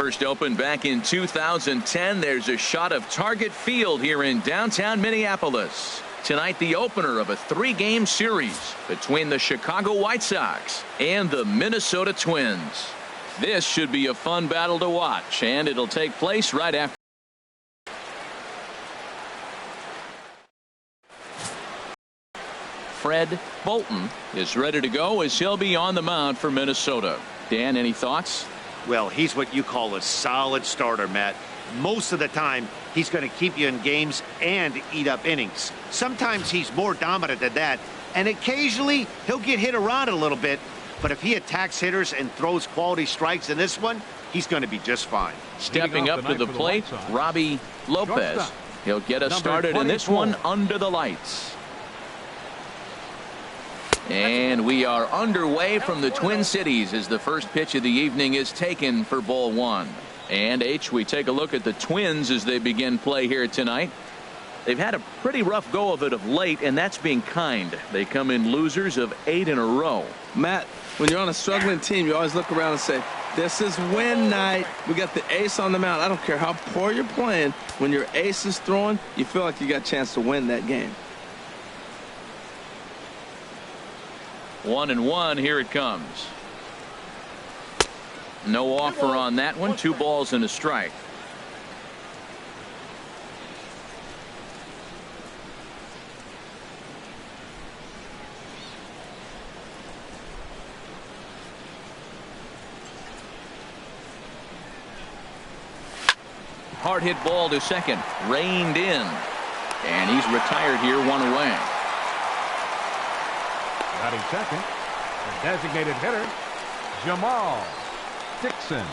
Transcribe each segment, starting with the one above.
first opened back in 2010. There's a shot of Target Field here in downtown Minneapolis. Tonight, the opener of a 3-game series between the Chicago White Sox and the Minnesota Twins. This should be a fun battle to watch, and it'll take place right after. Fred Bolton is ready to go as he'll be on the mound for Minnesota. Dan, any thoughts? Well, he's what you call a solid starter, Matt. Most of the time, he's going to keep you in games and eat up innings. Sometimes he's more dominant than that, and occasionally he'll get hit around a little bit. But if he attacks hitters and throws quality strikes in this one, he's going to be just fine. Stepping up to the plate, Robbie Lopez. He'll get us started in this one under the lights. And we are underway from the Twin Cities as the first pitch of the evening is taken for ball one. And we take a look at the Twins as they begin play here tonight. They've had a pretty rough go of it of late, and that's being kind. They come in losers of 8 in a row. Matt, when you're on a struggling team, you always look around and say, this is win night. We got the ace on the mound. I don't care how poor you're playing. When your ace is throwing, you feel like you got a chance to win that game. 1-1. Here it comes. No offer on that one. 2 balls and a strike. Hard hit ball to second. Reined in. And he's retired here, 1 away. Batting second, the designated hitter, Jamal Dixon.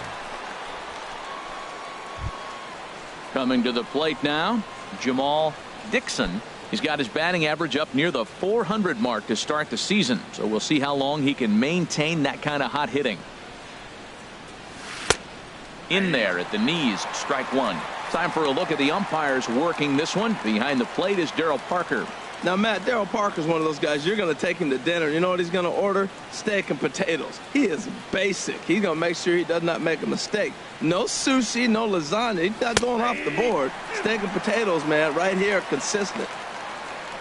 Coming to the plate now, Jamal Dixon. He's got his batting average up near the 400 mark to start the season. So we'll see how long he can maintain that kind of hot hitting. In there at the knees, strike one. Time for a look at the umpires working this one. Behind the plate is Darryl Parker. Now, Matt, Darryl Parker's one of those guys. You're going to take him to dinner. You know what he's going to order? Steak and potatoes. He is basic. He's going to make sure he does not make a mistake. No sushi, no lasagna. He's not going off the board. Steak and potatoes, man, right here, consistent.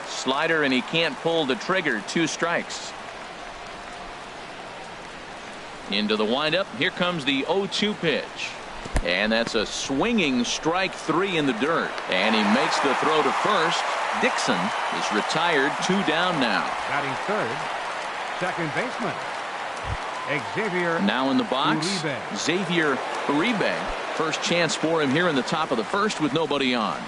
Slider, and he can't pull the trigger. 2 strikes. Into the windup. Here comes the 0-2 pitch. And that's a swinging strike 3 in the dirt. And he makes the throw to first. Dixon is retired. 2 down now. Batting third, second baseman, Xavier. Now in the box, Uribe. Xavier Uribe. First chance for him here in the top of the first with nobody on.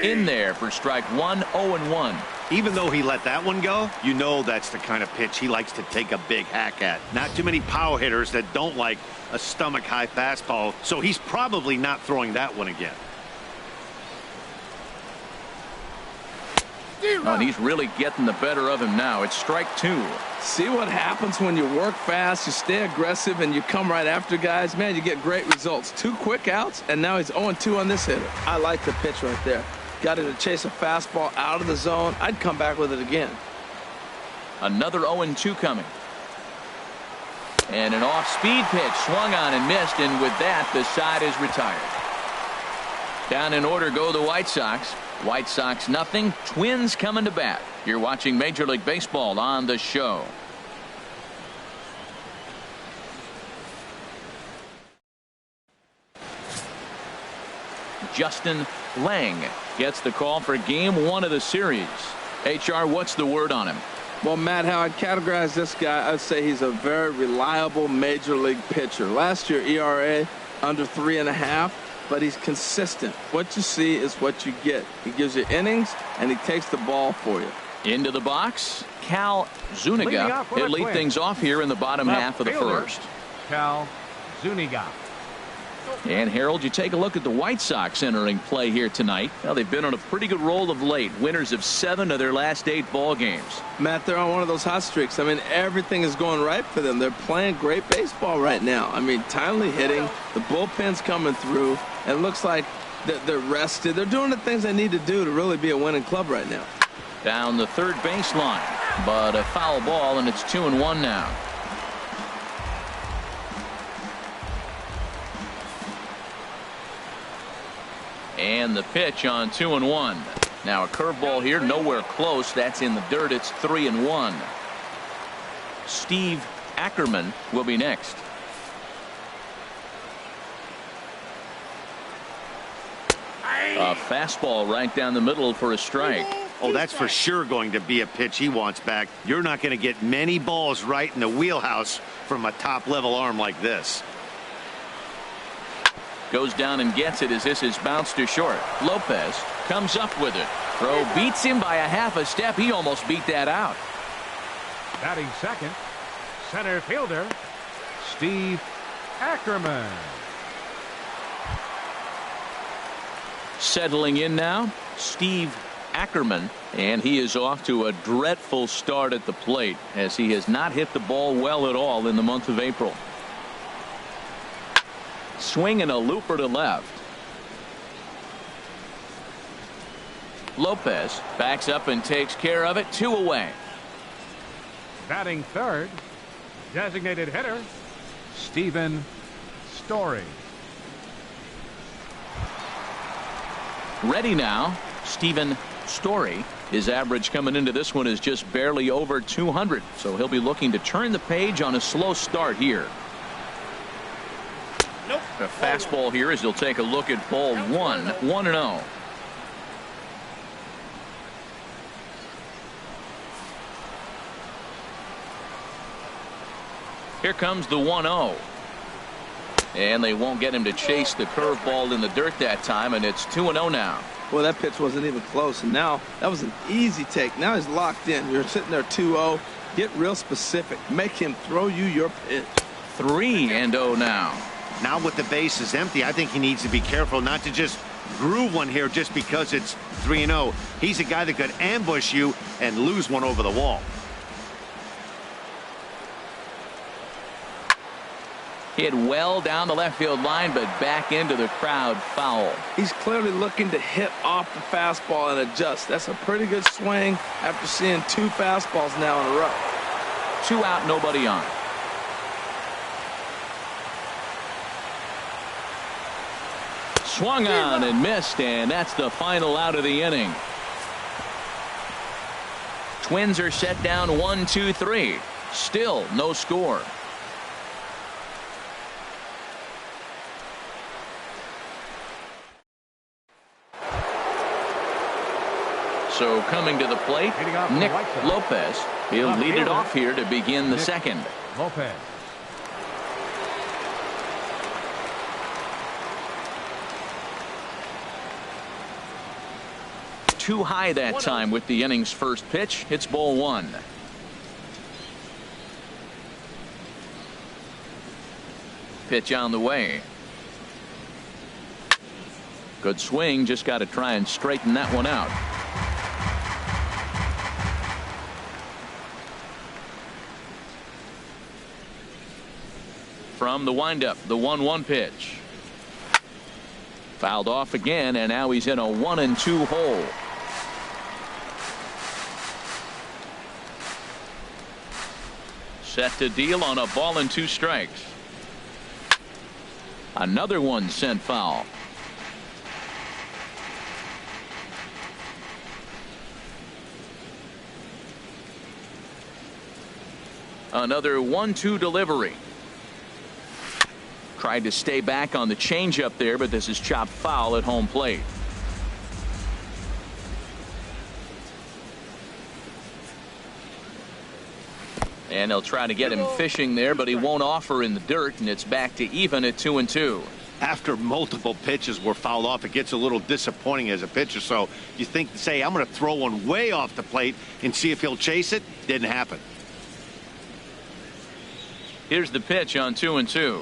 In there for strike 1, 0-1. Even though he let that one go, you know that's the kind of pitch he likes to take a big hack at. Not too many power hitters that don't like a stomach high fastball, so he's probably not throwing that one again. Oh, and he's really getting the better of him now. It's strike 2. See what happens when you work fast, you stay aggressive, and you come right after guys. Man, you get great results. 2 quick outs, and now he's 0-2 on this hitter. I like the pitch right there. Got him to chase a fastball out of the zone. I'd come back with it again. Another 0-2 coming. And an off-speed pitch swung on and missed, and with that, the side is retired. Down in order go the White Sox. White Sox nothing. Twins coming to bat. You're watching Major League Baseball on the show. Justin Lang gets the call for game 1 of the series. HR, what's the word on him? Well, Matt, how I'd categorize this guy, I'd say he's a very reliable major league pitcher. Last year, ERA under 3.5, but he's consistent. What you see is what you get. He gives you innings, and he takes the ball for you. Into the box, Cal Zuniga. He'll lead things off here in the bottom half of the first. Cal Zuniga. And Harold, you take a look at the White Sox entering play here tonight. Now, they've been on a pretty good roll of late. Winners of 7 of their last 8 ball games. Matt, they're on one of those hot streaks. I mean, everything is going right for them. They're playing great baseball right now. I mean, timely hitting. The bullpen's coming through. And it looks like they're rested. They're doing the things they need to do to really be a winning club right now. Down the third baseline. But a foul ball, and it's 2-1 now. And the pitch on 2-1. Now a curveball here, nowhere close. That's in the dirt. It's 3-1. Steve Ackerman will be next. A fastball right down the middle for a strike. Oh, that's for sure going to be a pitch he wants back. You're not going to get many balls right in the wheelhouse from a top-level arm like this. Goes down and gets it as this is bounced to short. Lopez comes up with it. Throw beats him by a half a step. He almost beat that out. Batting second, center fielder, Steve Ackerman. Settling in now, Steve Ackerman, and he is off to a dreadful start at the plate as he has not hit the ball well at all in the month of April. Swing and a looper to left. Lopez backs up and takes care of it. 2 away. Batting third, designated hitter, Stephen Story. Ready now, Stephen Story. His average coming into this one is just barely over 200, so he'll be looking to turn the page on a slow start here. Nope. A fastball here as he'll take a look at ball 1, 1-0. Here comes the 1-0. And they won't get him to chase the curveball in the dirt that time, and it's 2-0 now. Well, that pitch wasn't even close, and now that was an easy take. Now he's locked in. You're sitting there 2-0. Get real specific. Make him throw you your pitch. 3-0 now. Now with the base is empty, I think he needs to be careful not to just groove one here just because it's 3-0. He's a guy that could ambush you and lose one over the wall. Hit well down the left field line, but back into the crowd, foul. He's clearly looking to hit off the fastball and adjust. That's a pretty good swing after seeing 2 fastballs now in a row. 2 out, nobody on. Swung on and missed, and that's the final out of the inning. Twins are set down 1-2-3. Still no score. So coming to the plate, Nick Lopez. He'll lead it off here to begin the second. Lopez. Too high that time with the inning's first pitch. It's ball 1. Pitch on the way. Good swing. Just got to try and straighten that one out. From the windup, the 1-1 pitch. Fouled off again, and now he's in a 1-2 hole. Set to deal on a ball and 2 strikes. Another one sent foul. Another 1-2 delivery. Tried to stay back on the changeup there, but this is chopped foul at home plate. And they'll try to get him fishing there, but he won't offer in the dirt, and it's back to even at 2-2. After multiple pitches were fouled off, it gets a little disappointing as a pitcher. So you think, say, I'm going to throw one way off the plate and see if he'll chase it. Didn't happen. Here's the pitch on 2-2.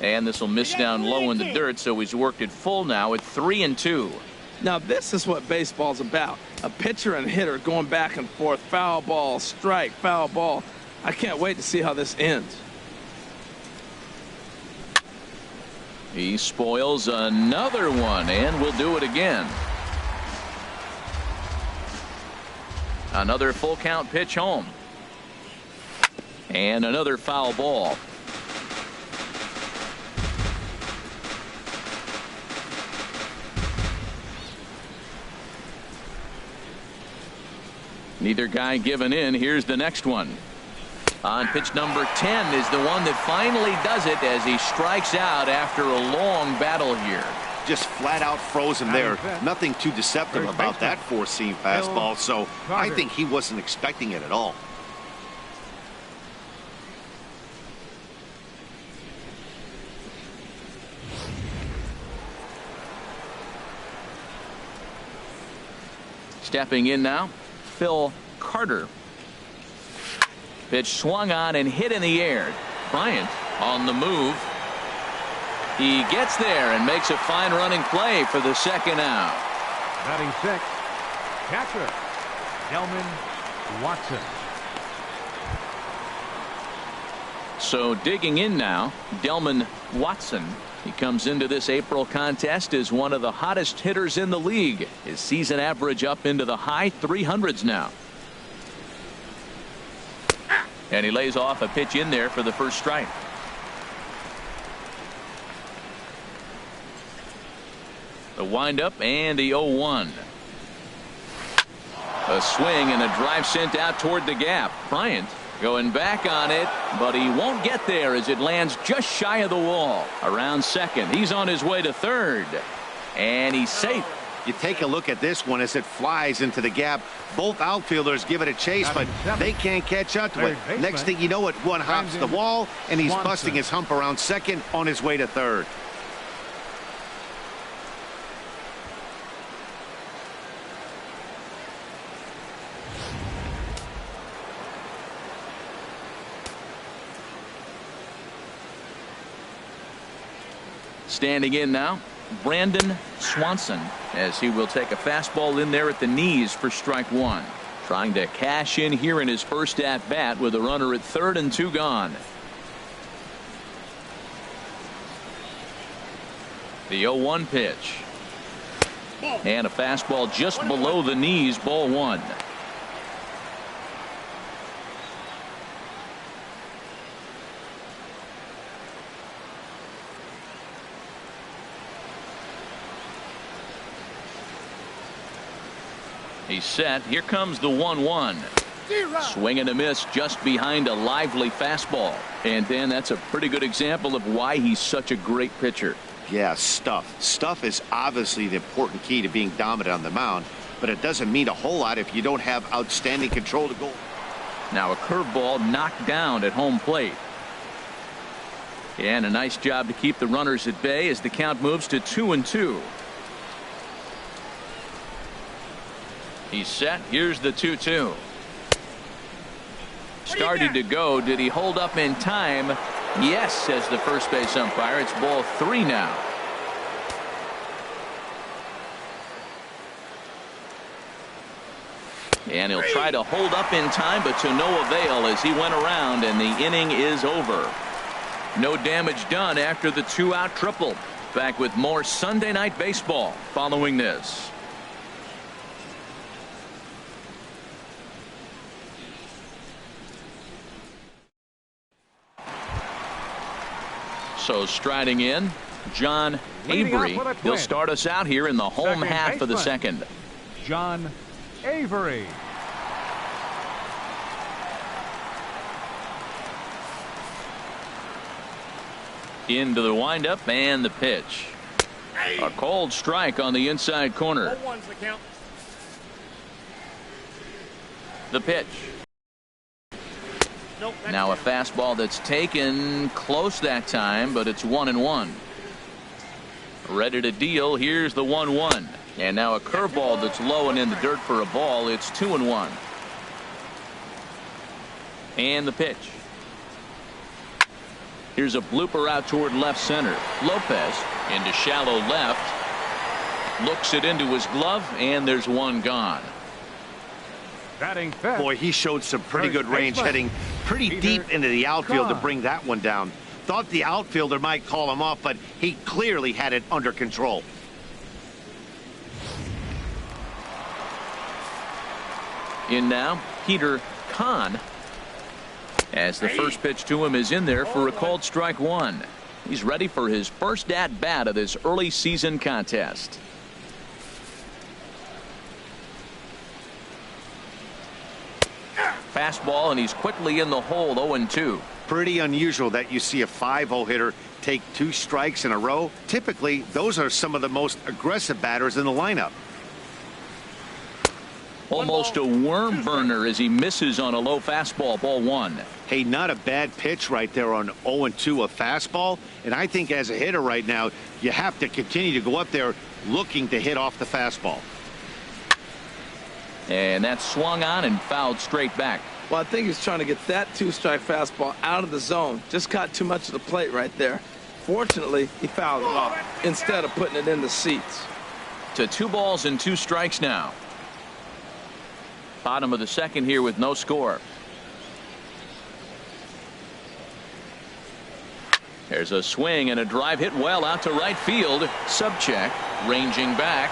And this will miss down low in the dirt, so he's worked it full now at 3-2. Now this is what baseball's about. A pitcher and hitter going back and forth. Foul ball, strike, foul ball. I can't wait to see how this ends. He spoils another one, and will do it again. Another full count pitch home. And another foul ball. Neither guy giving in. Here's the next one. On pitch number 10 is the one that finally does it as he strikes out after a long battle here. Just flat out froze him there. Nothing too deceptive about that four-seam fastball, so I think he wasn't expecting it at all. Stepping in now, Phil Carter. Pitch swung on and hit in the air. Bryant on the move. He gets there and makes a fine running play for the second out. Batting sixth, catcher Delman Watson. So digging in now, Delman Watson. He comes into this April contest as one of the hottest hitters in the league. His season average up into the high 300s now. And he lays off a pitch in there for the first strike. The windup and the 0-1. A swing and a drive sent out toward the gap. Bryant going back on it, but he won't get there as it lands just shy of the wall. Around second. He's on his way to third. And he's safe. You take a look at this one as it flies into the gap. Both outfielders give it a chase, but they can't catch up to it. Next thing you know it, one hops the wall, and he's busting his hump around second on his way to third. Standing in now, Brandon Swanson, as he will take a fastball in there at the knees for strike one. Trying to cash in here in his first at bat with a runner at third and two gone. The 0-1 pitch. And a fastball just below the knees, ball one. He's set. Here comes the 1-1. Swing and a miss just behind a lively fastball. And Dan, that's a pretty good example of why he's such a great pitcher. Yeah, stuff. Stuff is obviously the important key to being dominant on the mound, but it doesn't mean a whole lot if you don't have outstanding control to go. Now a curveball knocked down at home plate. And a nice job to keep the runners at bay as the count moves to 2-2. He's set. Here's the 2-2. Started to go. Did he hold up in time? Yes, says the first base umpire. It's ball three now. And he'll try to hold up in time, but to no avail as he went around, and the inning is over. No damage done after the two-out triple. Back with more Sunday Night Baseball following this. So striding in, John Avery. He'll start us out here in the home half of the second. John Avery. Into the windup and the pitch. A cold strike on the inside corner. The pitch. Now a fastball that's taken close that time, but it's 1-1. Ready to deal. Here's the 1-1. And now a curveball that's low and in the dirt for a ball. It's 2-1. And the pitch. Here's a blooper out toward left center. Lopez into shallow left. Looks it into his glove, and there's one gone. Boy, he showed some pretty good range, heading pretty deep into the outfield to bring that one down. Thought the outfielder might call him off, but he clearly had it under control. In now, Peter Kahn. As the first pitch to him is in there for a called strike one. He's ready for his first at-bat of this early season contest. Fastball, and he's quickly in the hole, 0-2. Pretty unusual that you see a 5-0 hitter take 2 strikes in a row. Typically, those are some of the most aggressive batters in the lineup. Almost a worm burner as he misses on a low fastball, ball 1. Hey, not a bad pitch right there on 0-2, a fastball. And I think as a hitter right now, you have to continue to go up there looking to hit off the fastball. And that's swung on and fouled straight back. Well, I think he's trying to get that 2-strike fastball out of the zone. Just caught too much of the plate right there. Fortunately, he fouled it off instead of putting it in the seats. To 2 balls and 2 strikes now. Bottom of the second here with no score. There's a swing and a drive hit well out to right field. Subcheck ranging back.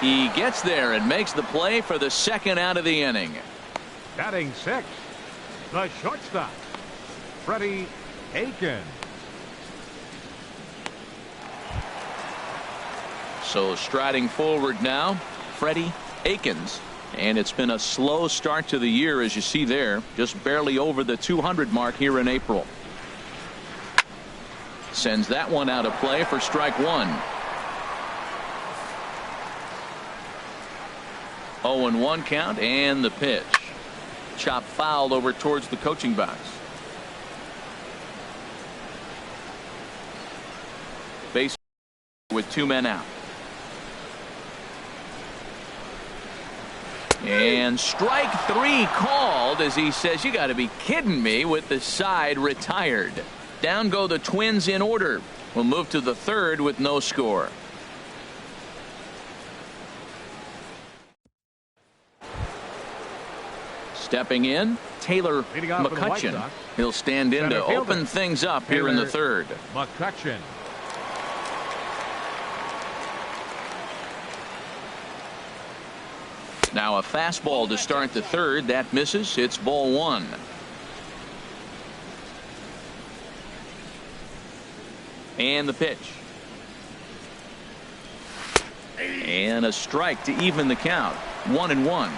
He gets there and makes the play for the second out of the inning. Batting 6, the shortstop, Freddie Aiken. So striding forward now, Freddie Aikens. And it's been a slow start to the year, as you see there, just barely over the 200 mark here in April. Sends that one out of play for strike 1. 0-1 count, and the pitch. Chop fouled over towards the coaching box. Base with 2 men out. And strike 3 called as he says, you got to be kidding me, with the side retired. Down go the Twins in order. We'll move to the third with no score. Stepping in, Taylor McCutcheon. He'll stand in to open things up here in the third. McCutcheon. Now a fastball to start the third. That misses. It's ball 1. And the pitch. And a strike to even the count. 1-1.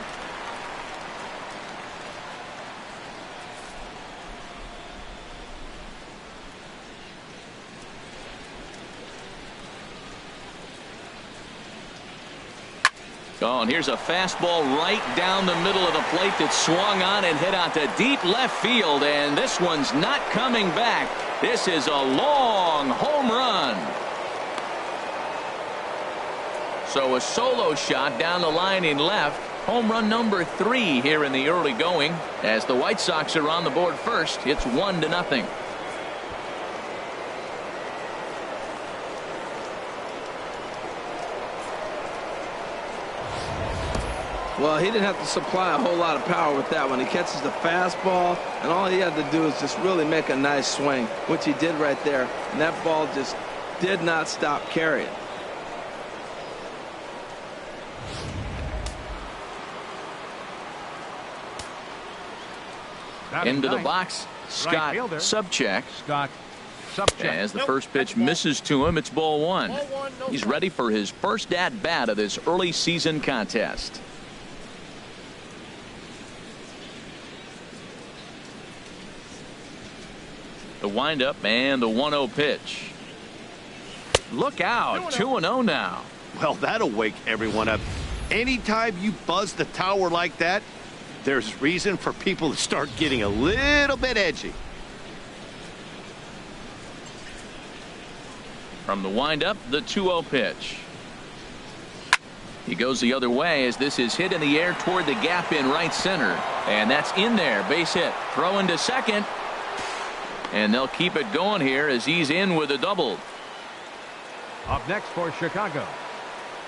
Oh, and here's a fastball right down the middle of the plate that swung on and hit out to deep left field, and this one's not coming back. This is a long home run. So a solo shot down the line in left. Home run number 3 here in the early going. As the White Sox are on the board first, it's 1-0. Well, he didn't have to supply a whole lot of power with that one. He catches the fastball, and all he had to do is just really make a nice swing, which he did right there. And that ball just did not stop carrying. Into the box, Scott Subcheck. As the first pitch misses to him, it's ball 1. He's ready for his first at-bat of this early season contest. The windup and the 1-0 pitch. Look out, 2-0 now. Well, that'll wake everyone up. Anytime you buzz the tower like that, there's reason for people to start getting a little bit edgy. From the windup, the 2-0 pitch. He goes the other way as this is hit in the air toward the gap in right center. And that's in there, base hit. Throw into second. And they'll keep it going here as he's in with a double. Up next for Chicago.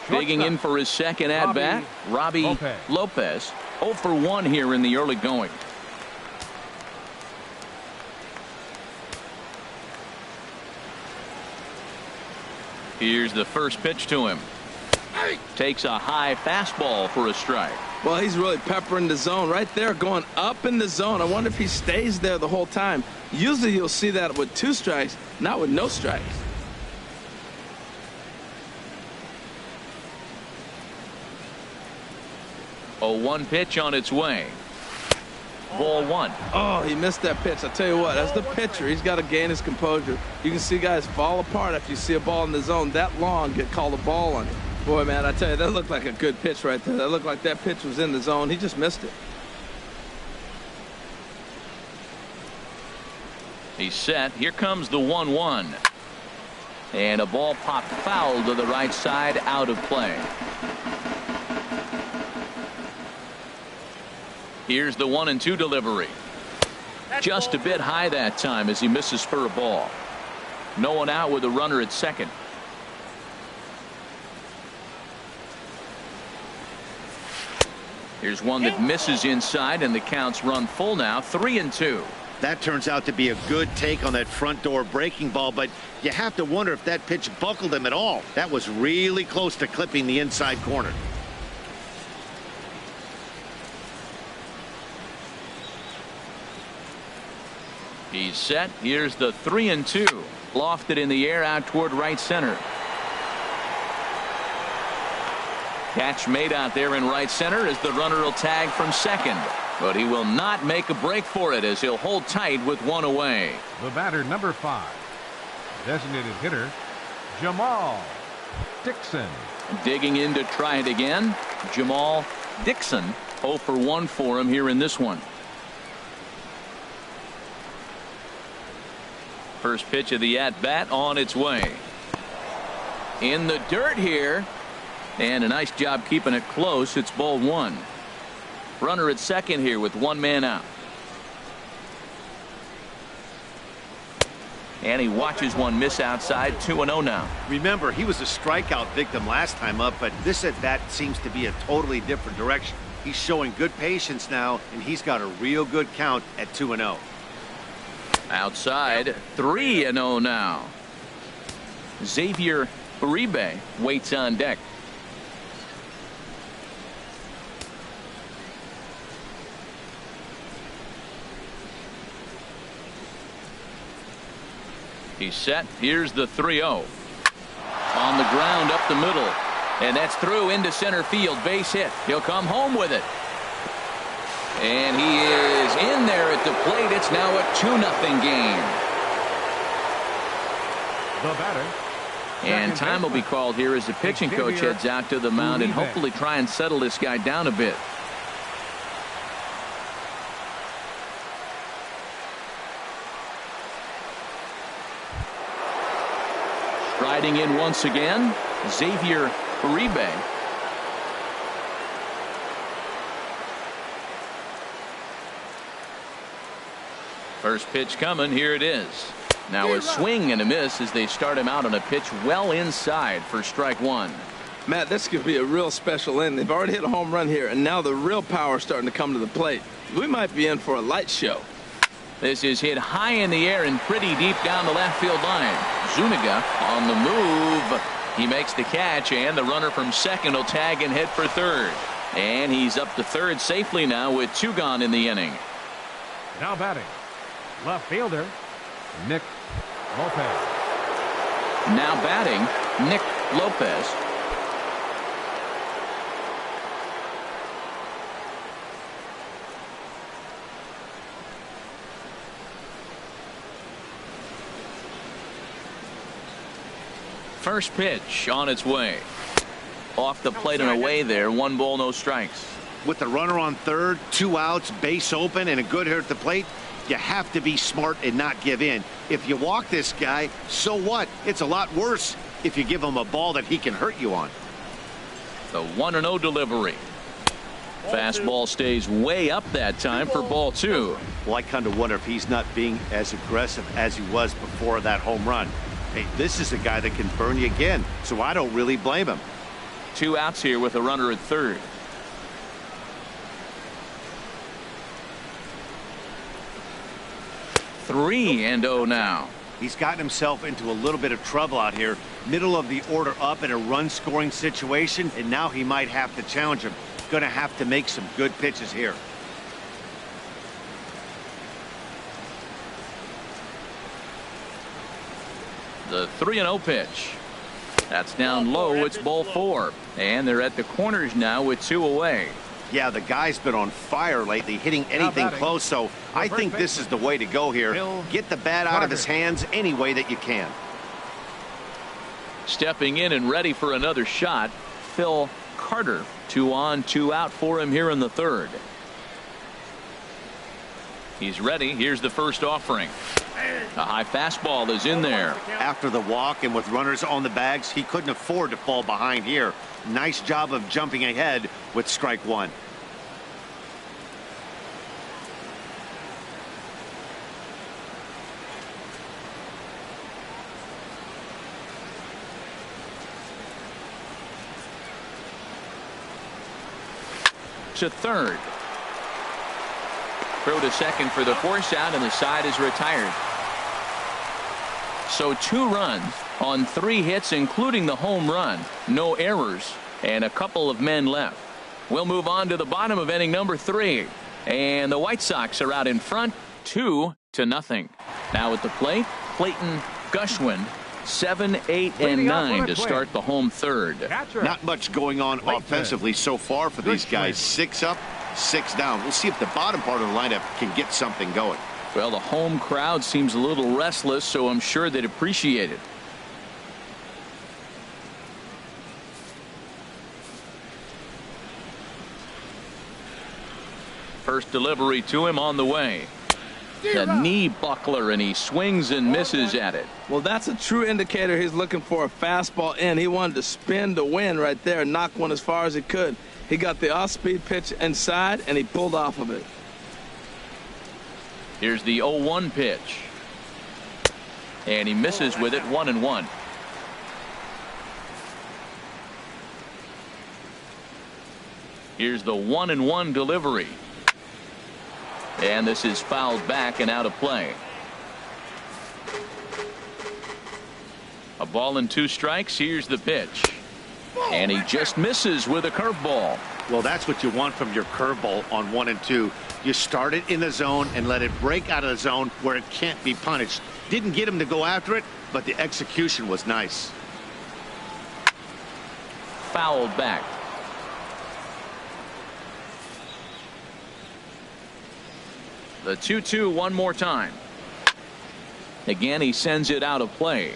Digging in for his second at-bat, Robbie Lopez. 0 for 1 here in the early going. Here's the first pitch to him. Takes a high fastball for a strike. Well, he's really peppering the zone right there, going up in the zone. I wonder if he stays there the whole time. Usually you'll see that with 2 strikes, not with no strikes. A 1 pitch on its way. Ball 1. Oh, he missed that pitch. I tell you what, as the pitcher, he's got to gain his composure. You can see guys fall apart after you see a ball in the zone that long, get called a ball on it. Boy, man, I tell you, that looked like a good pitch right there. That looked like that pitch was in the zone. He just missed it. He's set. Here comes the 1-1. And a ball popped foul to the right side, out of play. Here's the 1-2 delivery. Just a bit high that time as he misses for a ball. No one out with a runner at second. Here's one that misses inside, and the count's run full now, 3-2. That turns out to be a good take on that front door breaking ball, but you have to wonder if that pitch buckled him at all. That was really close to clipping the inside corner. He's set. Here's the 3-2. Lofted in the air out toward right center. Catch made out there in right center as the runner will tag from second. But he will not make a break for it as he'll hold tight with 1 away. The batter, number 5. Designated hitter, Jamal Dixon. Digging in to try it again. Jamal Dixon. 0 for 1 for him here in this one. First pitch of the at-bat on its way. In the dirt here. And a nice job keeping it close. It's ball 1. Runner at second here with 1 man out. And he watches one miss outside. 2-0 now. Remember, he was a strikeout victim last time up, but this at bat seems to be a totally different direction. He's showing good patience now, and he's got a real good count at 2-0. Outside, 3-0 now. Xavier Uribe waits on deck. He's set. Here's the 3-0. On the ground up the middle. And that's through into center field. Base hit. He'll come home with it. And he is in there at the plate. It's now a 2-0 game. The batter. And time will be called here as the pitching coach heads out to the mound and hopefully try and settle this guy down a bit. Striding in once again, Xavier Uribe. First pitch coming. Here it is. Now a swing and a miss as they start him out on a pitch well inside for strike 1. Matt, this could be a real special inning. They've already hit a home run here, and now the real power is starting to come to the plate. We might be in for a light show. This is hit high in the air and pretty deep down the left field line. Zuniga on the move. He makes the catch, and the runner from second will tag and head for third. And he's up to third safely now with 2 gone in the inning. Now batting, left fielder, Nick Lopez. Now batting, Nick Lopez. First pitch on its way. Off the plate and away there. 1 ball, no strikes. With the runner on third, 2 outs, base open, and a good hitter at the plate, you have to be smart and not give in. If you walk this guy, so what? It's a lot worse if you give him a ball that he can hurt you on. The 1-0 delivery. Fastball stays way up that time for ball 2. Well, I kind of wonder if he's not being as aggressive as he was before that home run. Hey, this is a guy that can burn you again, so I don't really blame him. 2 outs here with a runner at third. 3-0 now. He's gotten himself into a little bit of trouble out here. Middle of the order up in a run-scoring situation, and now he might have to challenge him. going to have to make some good pitches here. The 3-0 pitch. That's down low. It's ball 4. And they're at the corners now with 2 away. Yeah, the guy's been on fire lately, hitting anything close, so I think this is the way to go here. Get the bat out of his hands any way that you can. Stepping in and ready for another shot, Phil Carter. 2 on, 2 out for him here in the 3rd. He's ready. Here's the first offering. A high fastball is in there. After the walk and with runners on the bags, he couldn't afford to fall behind here. Nice job of jumping ahead with strike 1. To third. Throw to second for the force out, and the side is retired. So 2 runs on 3 hits, including the home run. No errors, and a couple of men left. We'll move on to the bottom of inning number 3. And the White Sox are out in front, 2-0. Now at the plate, Clayton Gushwin. 7, 8, and 9 to start the home 3rd. Not much going on offensively so far for these guys. 6 up, 6 down. We'll see if the bottom part of the lineup can get something going. Well, the home crowd seems a little restless, so I'm sure they'd appreciate it. First delivery to him on the way. The knee buckler, and he swings and misses at it. Well, that's a true indicator he's looking for a fastball in. He wanted to spin to win right there and knock one as far as he could. He got the off-speed pitch inside, and he pulled off of it. Here's the 0-1 pitch. And he misses with it, 1-1. Here's the 1-1 delivery. And this is fouled back and out of play. A ball and 2 strikes. Here's the pitch. And he just misses with a curveball. Well, that's what you want from your curveball on 1 and 2. You start it in the zone and let it break out of the zone where it can't be punished. Didn't get him to go after it, but the execution was nice. Fouled back. The 2-2 one more time. Again, he sends it out of play.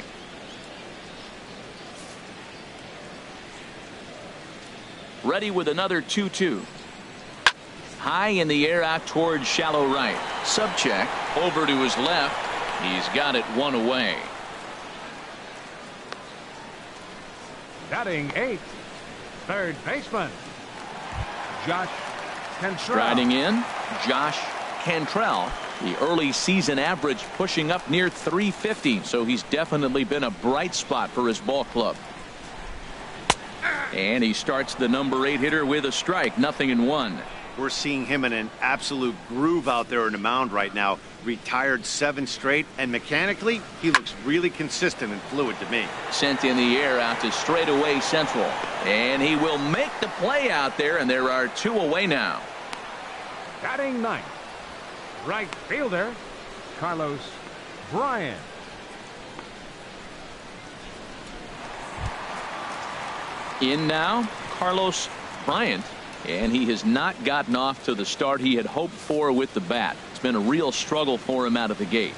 Ready with another 2-2. High in the air out towards shallow right. Subcheck over to his left. He's got it 1 away. Batting 8th, third baseman, Josh Cantrell. Striding in, Josh Cantrell. The early season average pushing up near 350, so he's definitely been a bright spot for his ball club. And he starts the number 8 hitter with a strike, 0-1. We're seeing him in an absolute groove out there in the mound right now. Retired 7 straight, and mechanically, he looks really consistent and fluid to me. Sent in the air out to straightaway central. And he will make the play out there, and there are 2 away now. Batting 9th, right fielder, Carlos Bryant. In now, Carlos Bryant. And he has not gotten off to the start he had hoped for with the bat. It's been a real struggle for him out of the gate.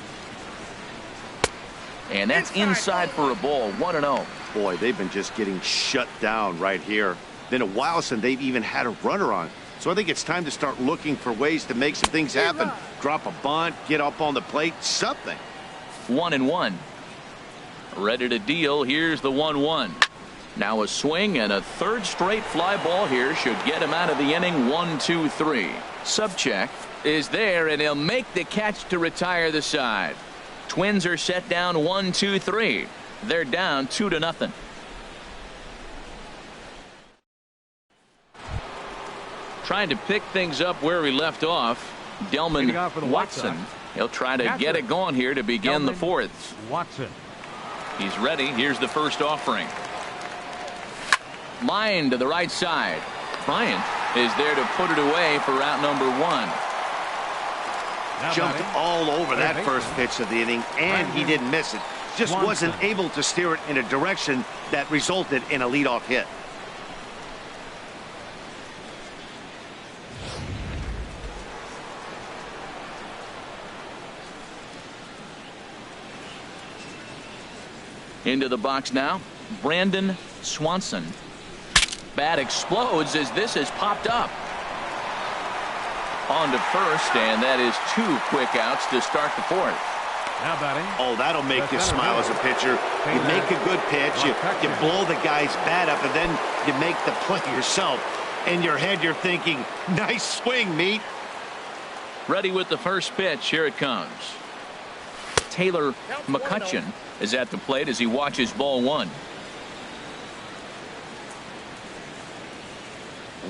And that's inside for a ball, 1-0. Boy, they've been just getting shut down right here. Been a while since they've even had a runner on. So I think it's time to start looking for ways to make some things happen. Drop a bunt, get up on the plate, something. 1-1. Ready to deal. Here's the 1-1. Now a swing and a 3rd straight fly ball here should get him out of the inning. 1-2-3. Subcheck is there, and he'll make the catch to retire the side. Twins are set down 1-2-3. They're down 2-0. Trying to pick things up where we left off. Delman Watson. He'll try to get it going here to begin the 4th. Watson. He's ready. Here's the first offering. Line to the right side. Bryant is there to put it away for out number 1. Jumped all over that first pitch of the inning, and he didn't miss it. Just wasn't able to steer it in a direction that resulted in a leadoff hit. Into the box now, Brandon Swanson. Bat explodes as this has popped up. On to first, and that is 2 quick outs to start the 4th. Now batting. Oh, that'll make you smile as a pitcher. You make a good pitch, you blow the guy's bat up, and then you make the play yourself. In your head, you're thinking, nice swing, meat. Ready with the first pitch. Here it comes. Taylor McCutcheon is at the plate as he watches ball 1.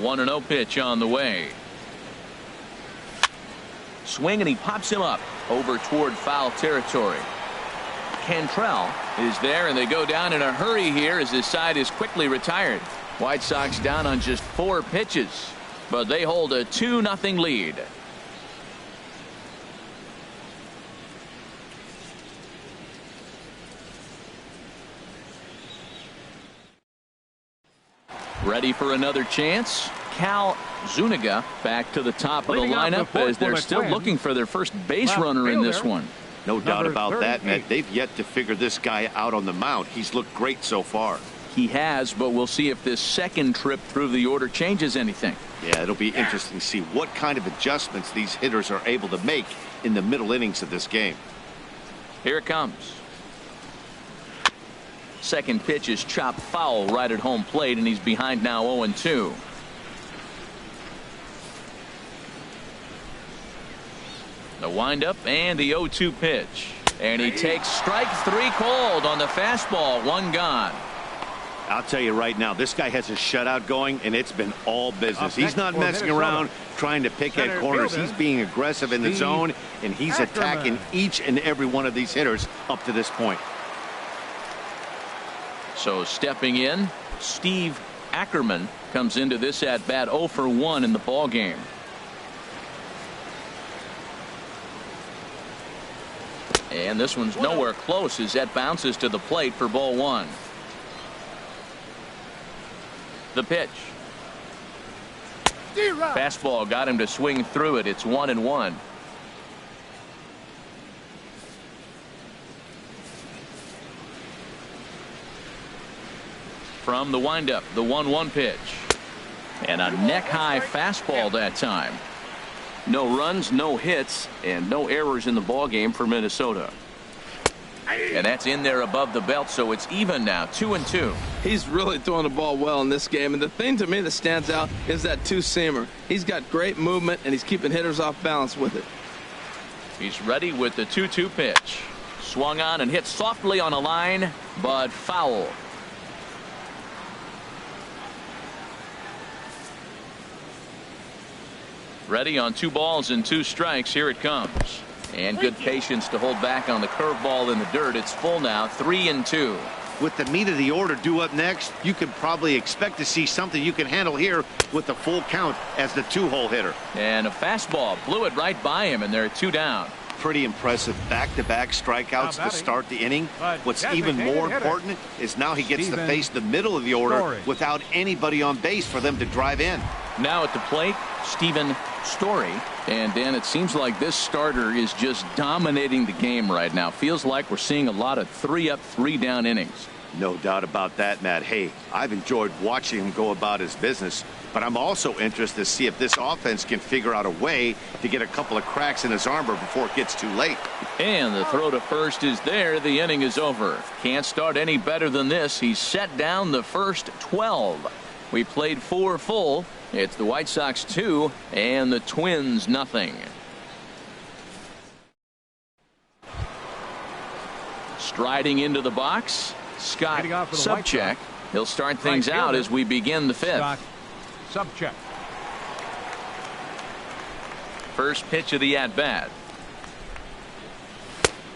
1-0 pitch on the way. Swing, and he pops him up over toward foul territory. Cantrell is there, and they go down in a hurry here as his side is quickly retired. White Sox down on just 4 pitches, but they hold a 2-0 lead. Ready for another chance. Cal Zuniga back to the top of the lineup as they're still looking for their first base runner in this one. No doubt about that, Matt. They've yet to figure this guy out on the mound. He's looked great so far. He has, but we'll see if this second trip through the order changes anything. Yeah, it'll be interesting to see what kind of adjustments these hitters are able to make in the middle innings of this game. Here it comes. Second pitch is chopped foul right at home plate, and he's behind now 0-2. The windup and the 0-2 pitch. And he takes strike 3 called on the fastball. 1 gone. I'll tell you right now, this guy has a shutout going, and it's been all business. He's not messing around trying to pick at corners. He's being aggressive in the zone, and he's attacking each and every one of these hitters up to this point. So stepping in, Steve Ackerman comes into this at bat 0 for 1 in the ball game. And this one's nowhere close as that bounces to the plate for ball 1. The pitch. Fastball got him to swing through it. It's 1-1. From the windup, the 1-1 pitch. And a neck-high fastball that time. No runs, no hits, and no errors in the ballgame for Minnesota. And that's in there above the belt, so it's even now, 2-2. He's really throwing the ball well in this game, and the thing to me that stands out is that two-seamer. He's got great movement, and he's keeping hitters off balance with it. He's ready with the 2-2 pitch. Swung on and hit softly on a line, but foul. Ready on 2 balls and 2 strikes. Here it comes. And good patience to hold back on the curveball in the dirt. It's full now, 3-2. With the meat of the order due up next, you could probably expect to see something you can handle here with the full count as the 2-hole hitter. And a fastball blew it right by him, and they're 2 down. Pretty impressive back-to-back strikeouts to start the inning. What's even more important is now he gets to face the middle of the order without anybody on base for them to drive in. Now at the plate, Stephen Story. And Dan, it seems like this starter is just dominating the game right now. Feels like we're seeing a lot of 3-up, 3-down innings. No doubt about that, Matt. Hey, I've enjoyed watching him go about his business, but I'm also interested to see if this offense can figure out a way to get a couple of cracks in his armor before it gets too late. And the throw to first is there. The inning is over. Can't start any better than this. He's set down the first 12. We played 4 full. It's the White Sox 2 and the Twins nothing. Striding into the box, Scott Subcheck. He'll start things out as we begin the 5th. Subcheck. First pitch of the at-bat.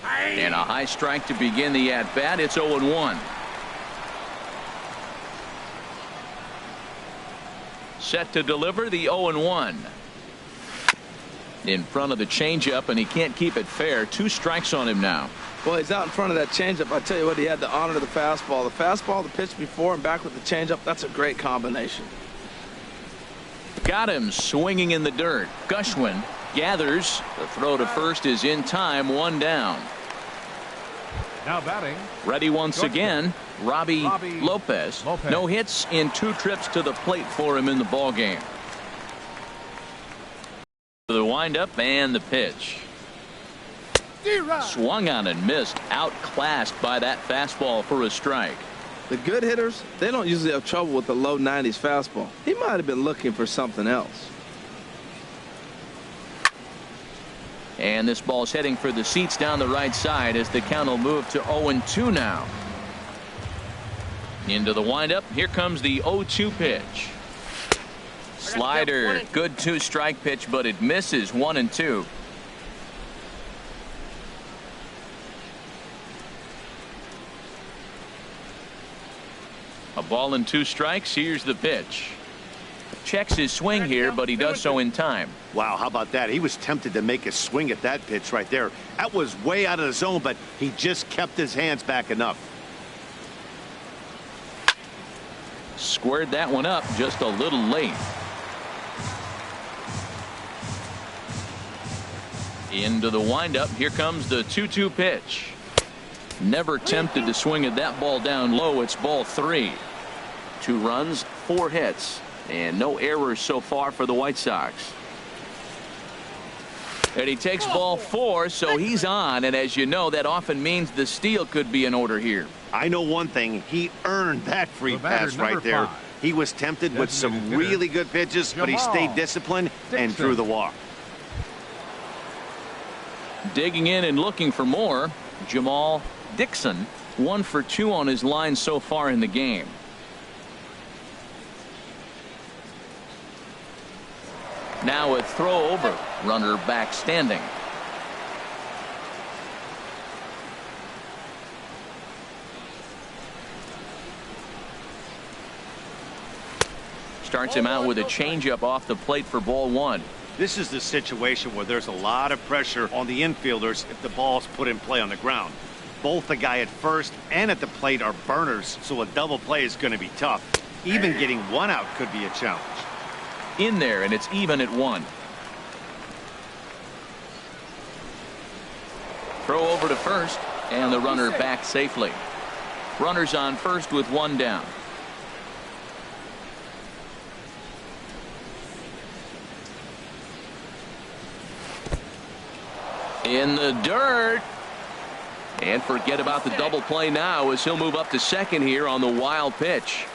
And a high strike to begin the at-bat. It's 0-1. Set to deliver the 0-1. In front of the changeup, and he can't keep it fair. 2 strikes on him now. Well, he's out in front of that changeup. I tell you what, he had to honor the fastball. The fastball, the pitch before, and back with the changeup. That's a great combination. Got him swinging in the dirt. Gushwin gathers. The throw to first is in time. 1 down. Now batting. Ready once again. Robbie Lopez. No hits in 2 trips to the plate for him in the ball game. The windup and the pitch. Swung on and missed. Outclassed by that fastball for a strike. The good hitters, they don't usually have trouble with the low 90s fastball. He might have been looking for something else. And this ball's heading for the seats down the right side as the count will move to 0-2 now. Into the windup. Here comes the 0-2 pitch. Slider. Good 2-strike pitch, but it misses. 1-2. A ball and 2 strikes. Here's the pitch. Checks his swing here, but he does so in time. Wow, how about that? He was tempted to make a swing at that pitch right there. That was way out of the zone, but he just kept his hands back enough. Squared that one up just a little late. Into the windup. Here comes the 2-2 pitch. Never tempted to swing at that ball down low. It's ball 3. 2 runs, 4 hits, and no errors so far for the White Sox. And he takes ball 4, so he's on, and as you know, that often means the steal could be in order here. I know one thing. He earned that free pass right there. He was tempted with some really good pitches, but he stayed disciplined and drew the walk. Digging in and looking for more, Jamal Dixon, 1 for 2 on his line so far in the game. Now a throw over. Runner back standing. Starts him out with a changeup off the plate for ball 1. This is the situation where there's a lot of pressure on the infielders if the ball's put in play on the ground. Both the guy at first and at the plate are burners, so a double play is going to be tough. Even getting 1 out could be a challenge. In there, and it's even at 1. Throw over to first, and the runner back safely. Runners on first with 1 down. In the dirt. And forget about the double play now as he'll move up to second here on the wild pitch.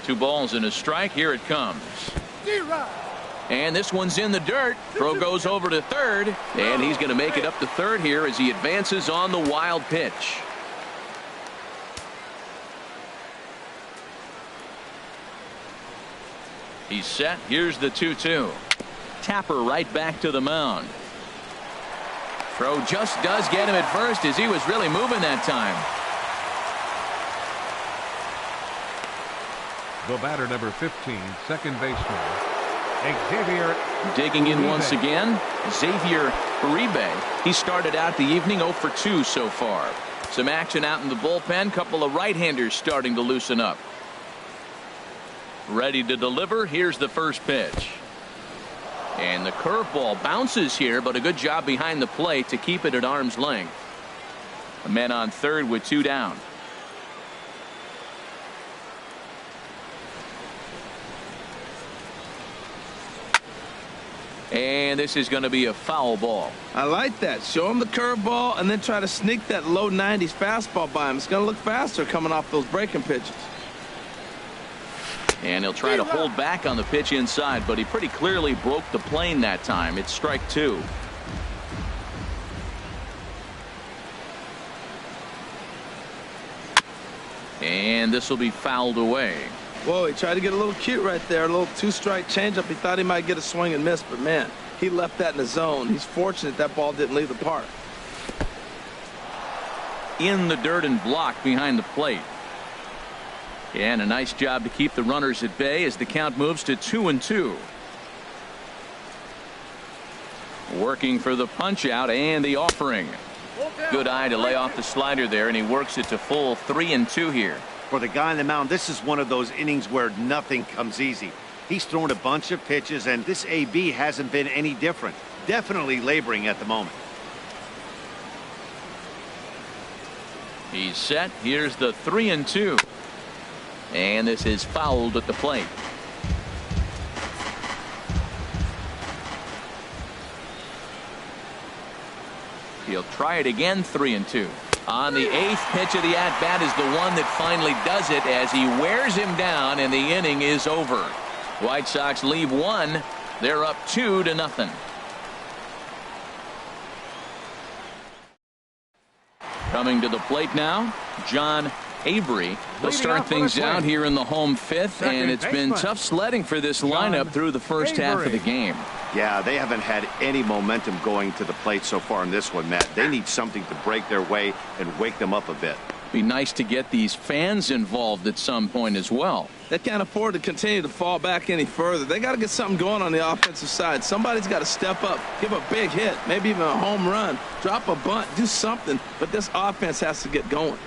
Two balls and a strike. Here it comes. And this one's in the dirt. Throw goes over to third, and he's going to make it up to third here as he advances on the wild pitch. He's set. Here's the 2-2. Tapper right back to the mound. Throw just does get him at first as he was really moving that time. The batter, number 15, second baseman, Xavier. Digging in once again, Xavier Uribe. He started out the evening 0 for 2 so far. Some action out in the bullpen. Couple of right-handers starting to loosen up. Ready to deliver. Here's the first pitch. And the curveball bounces here, but a good job behind the plate to keep it at arm's length. A man on third with 2 down. And this is going to be a foul ball. I like that. Show him the curveball and then try to sneak that low 90s fastball by him. It's going to look faster coming off those breaking pitches. And he'll try to hold back on the pitch inside, but he pretty clearly broke the plane that time. It's strike 2. And this will be fouled away. Whoa, he tried to get a little cute right there. A little 2-strike changeup. He thought he might get a swing and miss, but man, he left that in the zone. He's fortunate that ball didn't leave the park. in the dirt and blocked behind the plate. And a nice job to keep the runners at bay as the count moves to 2-2. Working for the punch out and the offering. Good eye to lay off the slider there, and he works it to full 3-2 here. For the guy on the mound, this is one of those innings where nothing comes easy. He's thrown a bunch of pitches, and this AB hasn't been any different. Definitely laboring at the moment. He's set. Here's the 3-2. And this is fouled at the plate. He'll try it again. 3-2. On the 8th pitch of the at-bat is the one that finally does it as he wears him down, and the inning is over. White Sox leave 1. They're up 2-0. Coming to the plate now, John Avery. They'll start things out here in the home 5th, and it's been tough sledding for this lineup through the first half of the game. Yeah, they haven't had any momentum going to the plate so far in this one, Matt. They need something to break their way and wake them up a bit. Be nice to get these fans involved at some point as well. They can't afford to continue to fall back any further. They got to get something going on the offensive side. Somebody's got to step up, give a big hit, maybe even a home run, drop a bunt, do something. But this offense has to get going.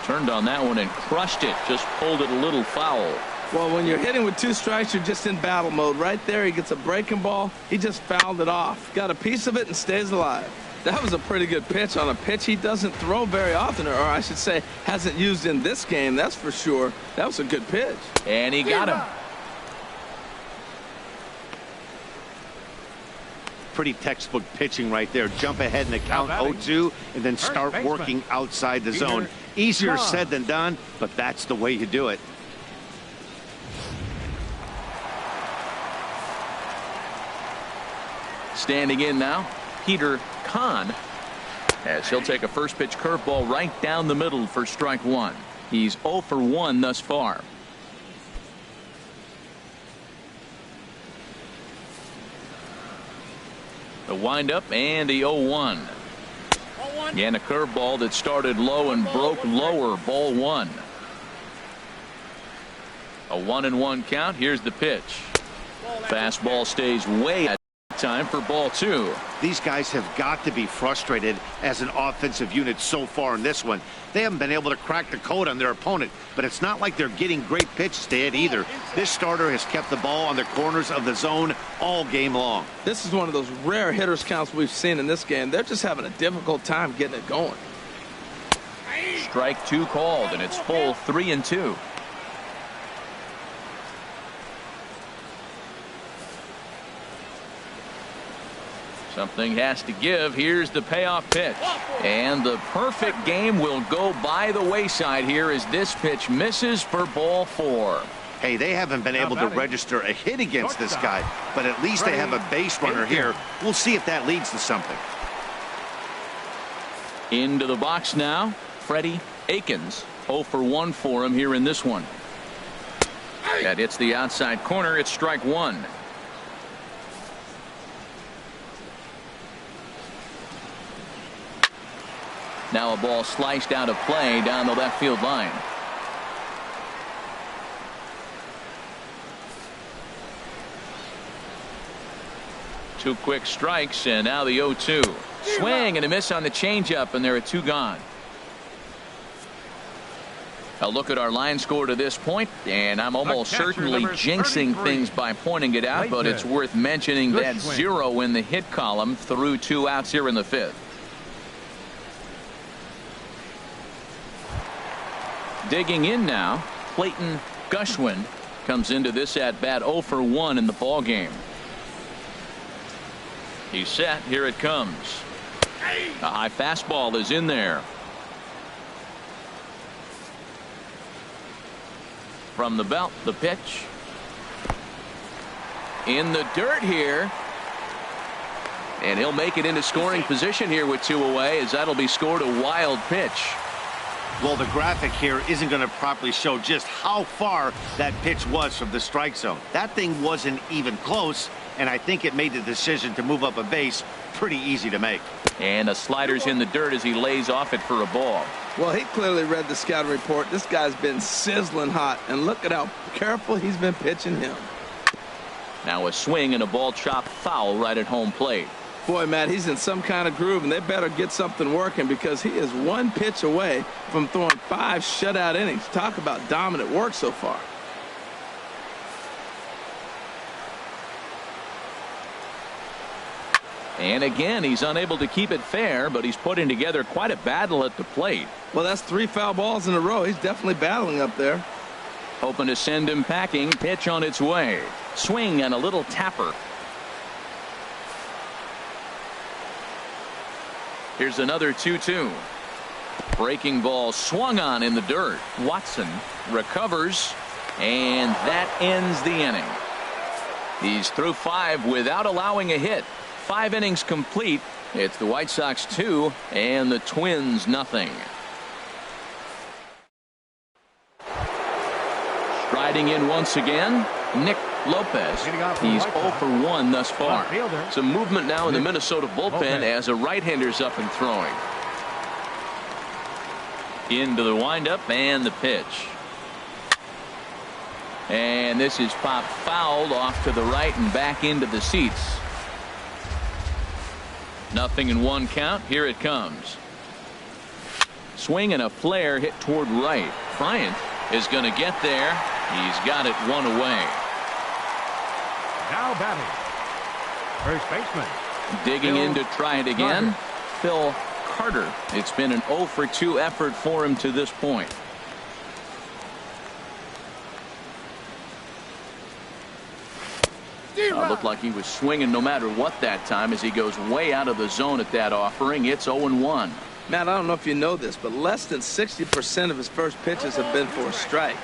Turned on that one and crushed it. Just pulled it a little foul. Well, when you're hitting with 2 strikes, you're just in battle mode. Right there, he gets a breaking ball. He just fouled it off. Got a piece of it and stays alive. That was a pretty good pitch on a pitch he doesn't throw very often, or I should say hasn't used in this game, that's for sure. That was a good pitch. And he got him. Pretty textbook pitching right there. Jump ahead in the count 0-2 and then start working outside the zone. Easier said than done, but that's the way you do it. Standing in now, Peter Kahn, as he'll take a first pitch curveball right down the middle for strike 1. He's 0 for 1 thus far. The windup and the 0-1. And a curveball that started low and broke lower. Ball 1. A 1-1 count. Here's the pitch. Fastball stays way at time for ball 2. These guys have got to be frustrated as an offensive unit so far in this one. They haven't been able to crack the code on their opponent, but it's not like they're getting great pitches to hit either. This starter has kept the ball on the corners of the zone all game long. This is one of those rare hitters counts we've seen in this game. They're just having a difficult time getting it going. Strike 2 called, and it's full 3-2. Something has to give. Here's the payoff pitch. And the perfect game will go by the wayside here as this pitch misses for ball 4. Hey, they haven't been able to register a hit against this guy, but at least they have a base runner here. We'll see if that leads to something. Into the box now, Freddie Akins. 0 for 1 for him here in this one. That hits the outside corner. It's strike 1. Now a ball sliced out of play down the left field line. Two quick strikes, and now the 0-2. Swing and a miss on the changeup, and there are 2 gone. A look at our line score to this point, and I'm almost certainly jinxing things by pointing it out, but it's worth mentioning that 0 in the hit column through 2 outs here in the 5th. Digging in now, Clayton Gushwin comes into this at bat 0 for 1 in the ball game. He's set. Here it comes. A high fastball is in there. From the belt, the pitch. In the dirt here. And he'll make it into scoring position here with 2 away, as that'll be scored a wild pitch. Well, the graphic here isn't going to properly show just how far that pitch was from the strike zone. That thing wasn't even close. and I think it made the decision to move up a base pretty easy to make. And a slider's in the dirt as he lays off it for a ball. Well, he clearly read the scouting report. This guy's been sizzling hot, and look at how careful he's been pitching him. Now a swing and a ball chopped foul right at home plate. Boy, Matt, he's in some kind of groove, and they better get something working because he is one pitch away from throwing 5 shutout innings. Talk about dominant work so far. And again, he's unable to keep it fair, but he's putting together quite a battle at the plate. Well, that's 3 foul balls in a row. He's definitely battling up there. Hoping to send him packing. Pitch on its way. Swing and a little tapper. Here's another 2-2. Breaking ball swung on in the dirt. Watson recovers, and that ends the inning. He's through 5 without allowing a hit. 5 innings complete. It's the White Sox 2 and the Twins nothing. Striding in once again, Nick Lopez. He's 0 for 1 thus far. Some movement now in the Minnesota bullpen as a right-hander's up and throwing. Into the windup and the pitch. And this is popped fouled off to the right and back into the seats. 0-1 count. Here it comes. Swing and a flare hit toward right. Bryant is going to get there. He's got it 1 away. Now batting, first baseman. Digging in to try it again. Phil Carter. It's been an 0 for 2 effort for him to this point. Looked like he was swinging no matter what that time as he goes way out of the zone at that offering. It's 0-1. Matt, I don't know if you know this, but less than 60% of his first pitches have been for a strike.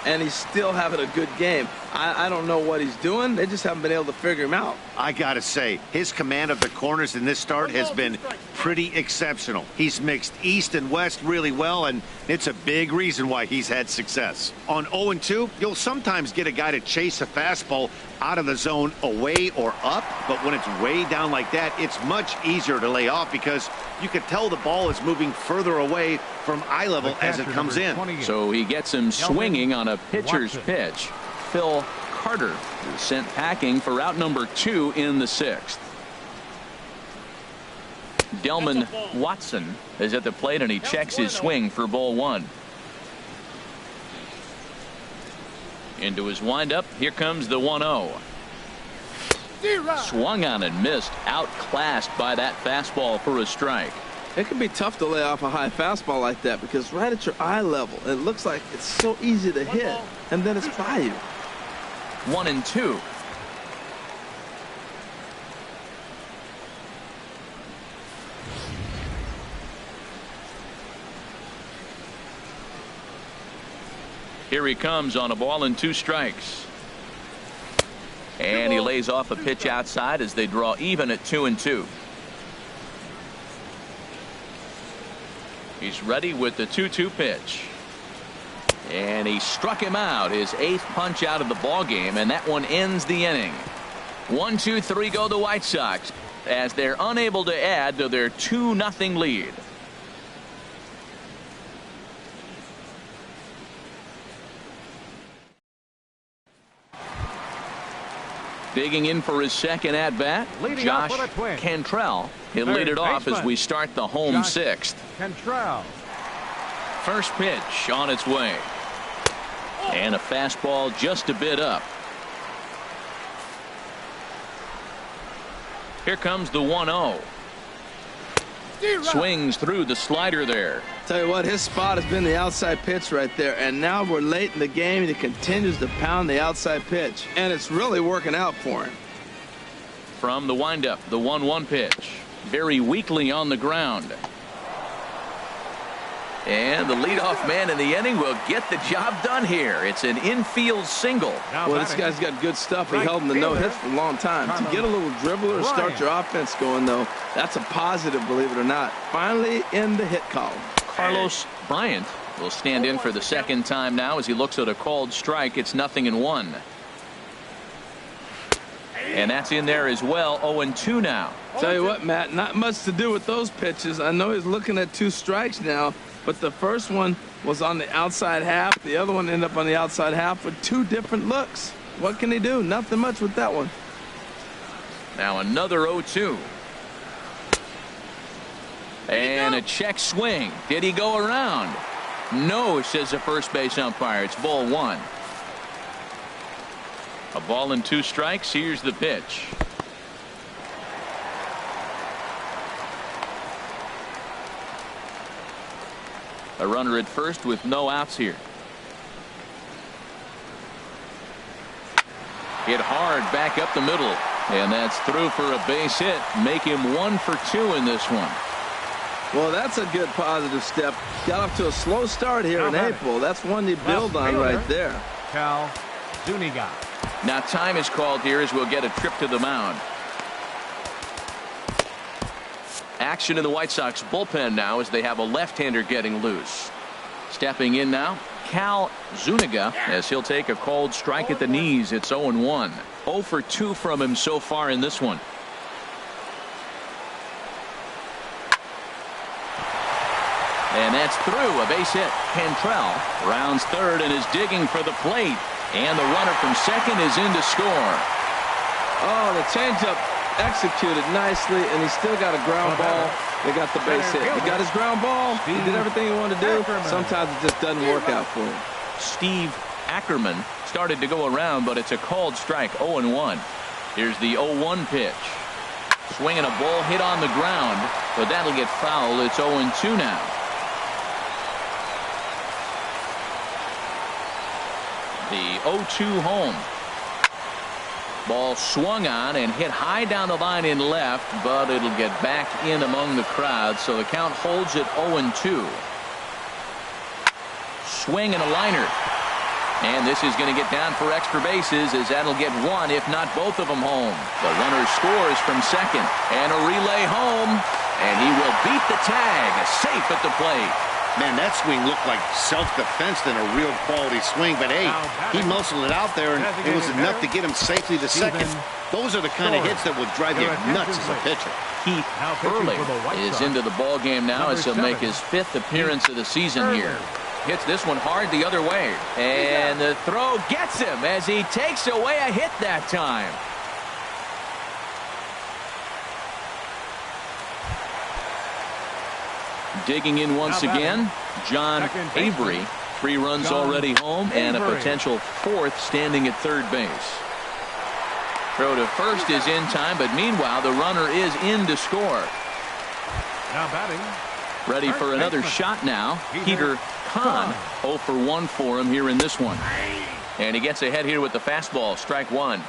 And he's still having a good game. I don't know what he's doing. They just haven't been able to figure him out. I gotta say, his command of the corners in this start has been pretty exceptional. He's mixed east and west really well, and it's a big reason why he's had success. On 0-2, you'll sometimes get a guy to chase a fastball out of the zone away or up, but when it's way down like that, it's much easier to lay off because you can tell the ball is moving further away from eye level as it comes in. So he gets him swinging on a pitcher's pitch. Phil Carter is sent packing for out number 2 in the 6th. Delman Watson is at the plate and he checks his swing for ball 1. Into his windup. Here comes the 1-0. Swung on and missed. Outclassed by that fastball for a strike. It can be tough to lay off a high fastball like that because right at your eye level, it looks like it's so easy to hit, and then it's by you. 1-2. Here he comes on a ball and 2 strikes. And he lays off a pitch outside as they draw even at 2-2. He's ready with the 2-2 pitch. And he struck him out, his 8th punch out of the ball game, and that one ends the inning. 1-2-3 go the White Sox as they're unable to add to their 2-0 lead. Digging in for his second at bat, Josh Cantrell. He'll lead it off as we start the home 6th. Cantrell. First pitch on its way. And a fastball just a bit up. Here comes the 1-0. Swings through the slider there. Tell you what, his spot has been the outside pitch right there, and now we're late in the game and he continues to pound the outside pitch, and it's really working out for him. From the windup, the 1-1 pitch. Very weakly on the ground. And the leadoff man in the inning will get the job done here. It's an infield single. Well, this guy's got good stuff. He held him to no hits for a long time. To get a little dribbler and start your offense going, though, that's a positive, believe it or not. Finally in the hit column. Carlos Bryant will stand in for the second time now as he looks at a called strike. It's 0-1. And that's in there as well. 0-2 now. Tell you what, Matt, not much to do with those pitches. I know he's looking at 2 strikes now, but the first one was on the outside half. The other one ended up on the outside half with 2 different looks. What can he do? Nothing much with that one. Now another 0-2. And a check swing. Did he go around? No, says the first base umpire. It's ball 1. A ball and 2 strikes. Here's the pitch. A runner at first with no outs here. Hit hard back up the middle. And that's through for a base hit. Make him 1 for 2 in this one. Well, that's a good positive step. Got off to a slow start here in April. That's one you build on right there. Cal Zuniga. Now time is called here as we'll get a trip to the mound. Action in the White Sox bullpen now as they have a left-hander getting loose. Stepping in now, Cal Zuniga, as he'll take a called strike at the knees. It's 0-1. 0 for 2 from him so far in this one. And that's through. A base hit. Cantrell rounds third and is digging for the plate. And the runner from second is in to score. Oh, the changeup executed nicely, and he still got a ground ball. They got the base hit. He got his ground ball. He did everything he wanted to do. Sometimes it just doesn't work out for him. Steve Ackerman started to go around, but it's a called strike. 0-1. Here's the 0-1 pitch. Swinging a ball hit on the ground, but that'll get foul. It's 0-2 now. The 0-2 home. Ball swung on and hit high down the line in left, but it'll get back in among the crowd, so the count holds at 0-2. Swing and a liner. And this is going to get down for extra bases, as that'll get 1, if not both of them, home. The runner scores from second, and a relay home, and he will beat the tag, safe at the plate. Man, that swing looked like self-defense than a real quality swing, but hey, he muscled it out there, and it was enough to get him safely to second. Those are the kind of hits that will drive you nuts as a pitcher. Keith Hurley is into the ball game now as he'll make his 5th appearance of the season here. Hits this one hard the other way, and the throw gets him as he takes away a hit that time. Digging in once again, John Avery. 3 runs already home and a potential 4th standing at third base. Throw to first is in time, but meanwhile the runner is in to score. Now batting. Ready for another shot now. Peter Kahn. 0 for 1 for him here in this one. And he gets ahead here with the fastball. Strike 1.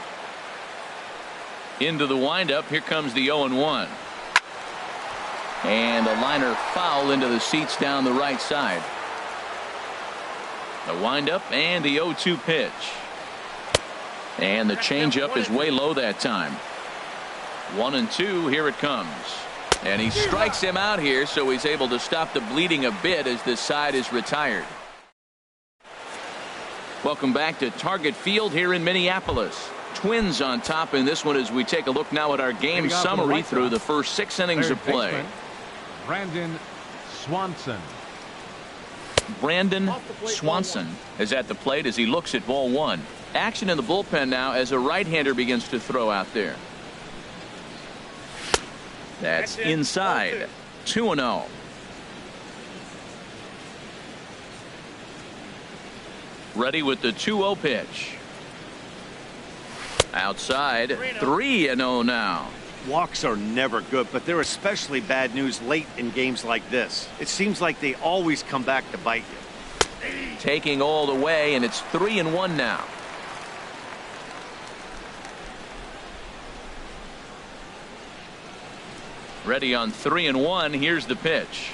Into the windup. Here comes the 0-1. And a liner foul into the seats down the right side. The windup and the 0-2 pitch. And the changeup is way low that time. 1-2. Here it comes. And he strikes him out here, so he's able to stop the bleeding a bit as this side is retired. Welcome back to Target Field here in Minneapolis. Twins on top in this one as we take a look now at our game summary through the first 6 innings of play. Brandon Swanson. Brandon Swanson is at the plate as he looks at ball 1. Action in the bullpen now as a right-hander begins to throw out there. That's inside. 2-0. Ready with the 2-0 pitch. Outside. 3-0 now. Walks are never good, but they're especially bad news late in games like this. It seems like they always come back to bite you. Taking all the way, and it's 3-1 now. Ready on 3-1. Here's the pitch.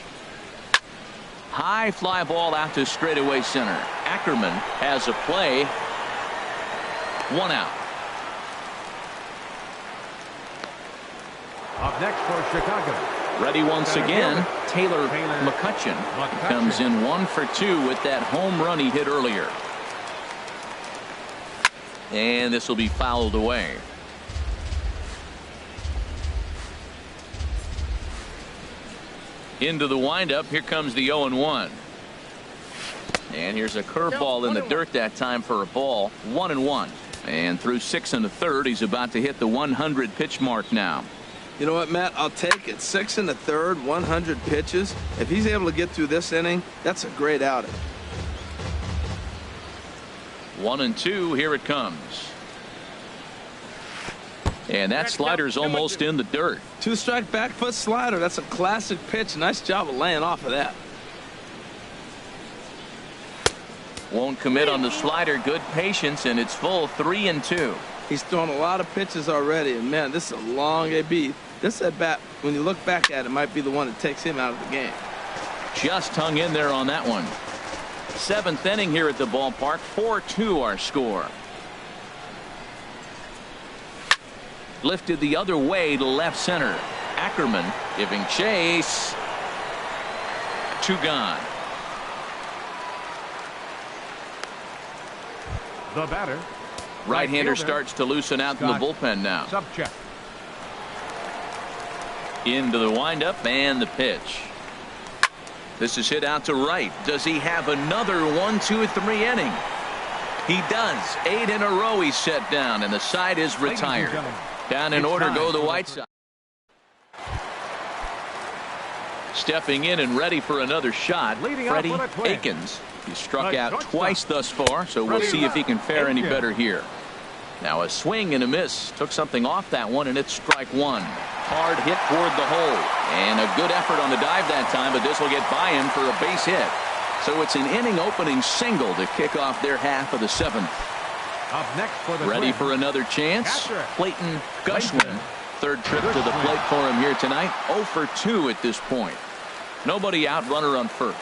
High fly ball out to straightaway center. Ackerman has a play. 1 out. Up next for Chicago. Ready once again. Taylor McCutcheon comes in 1 for 2 with that home run he hit earlier. And this will be fouled away. Into the windup. Here comes the 0-1. And here's a curveball in the dirt that time for a ball. 1-1. And through 6 1/3, he's about to hit the 100 pitch mark now. You know what, Matt? I'll take it. 6 1/3, 100 pitches. If he's able to get through this inning, that's a great outing. 1-2. Here it comes. And that slider's almost in the dirt. 2-strike back foot slider. That's a classic pitch. Nice job of laying off of that. Won't commit on the slider. Good patience, and it's full. 3-2. He's thrown a lot of pitches already, and man, this is a long AB. This at bat, when you look back at it, might be the one that takes him out of the game. Just hung in there on that one. 7th inning here at the ballpark. 4-2 our score. Lifted the other way to left center. Ackerman giving chase. 2 gone. The batter. Right-hander starts to loosen out in the bullpen now. Subcheck. Into the windup and the pitch. This is hit out to right. Does he have another 1, 2, 3 inning? He does. 8 in a row he's set down, and the side is retired. Down in order go the White Sox. Stepping in and ready for another shot, Freddie Akins. He struck out twice thus far, so we'll see if he can fare any better here. Now a swing and a miss. Took something off that one, and it's strike 1. Hard hit toward the hole. And a good effort on the dive that time, but this will get by him for a base hit. So it's an inning opening single to kick off their half of the 7th. Up next for the Ready for another chance. Clayton Gushwin. 3rd trip to the plate for him here tonight. 0 for 2 at this point. Nobody out, runner on first.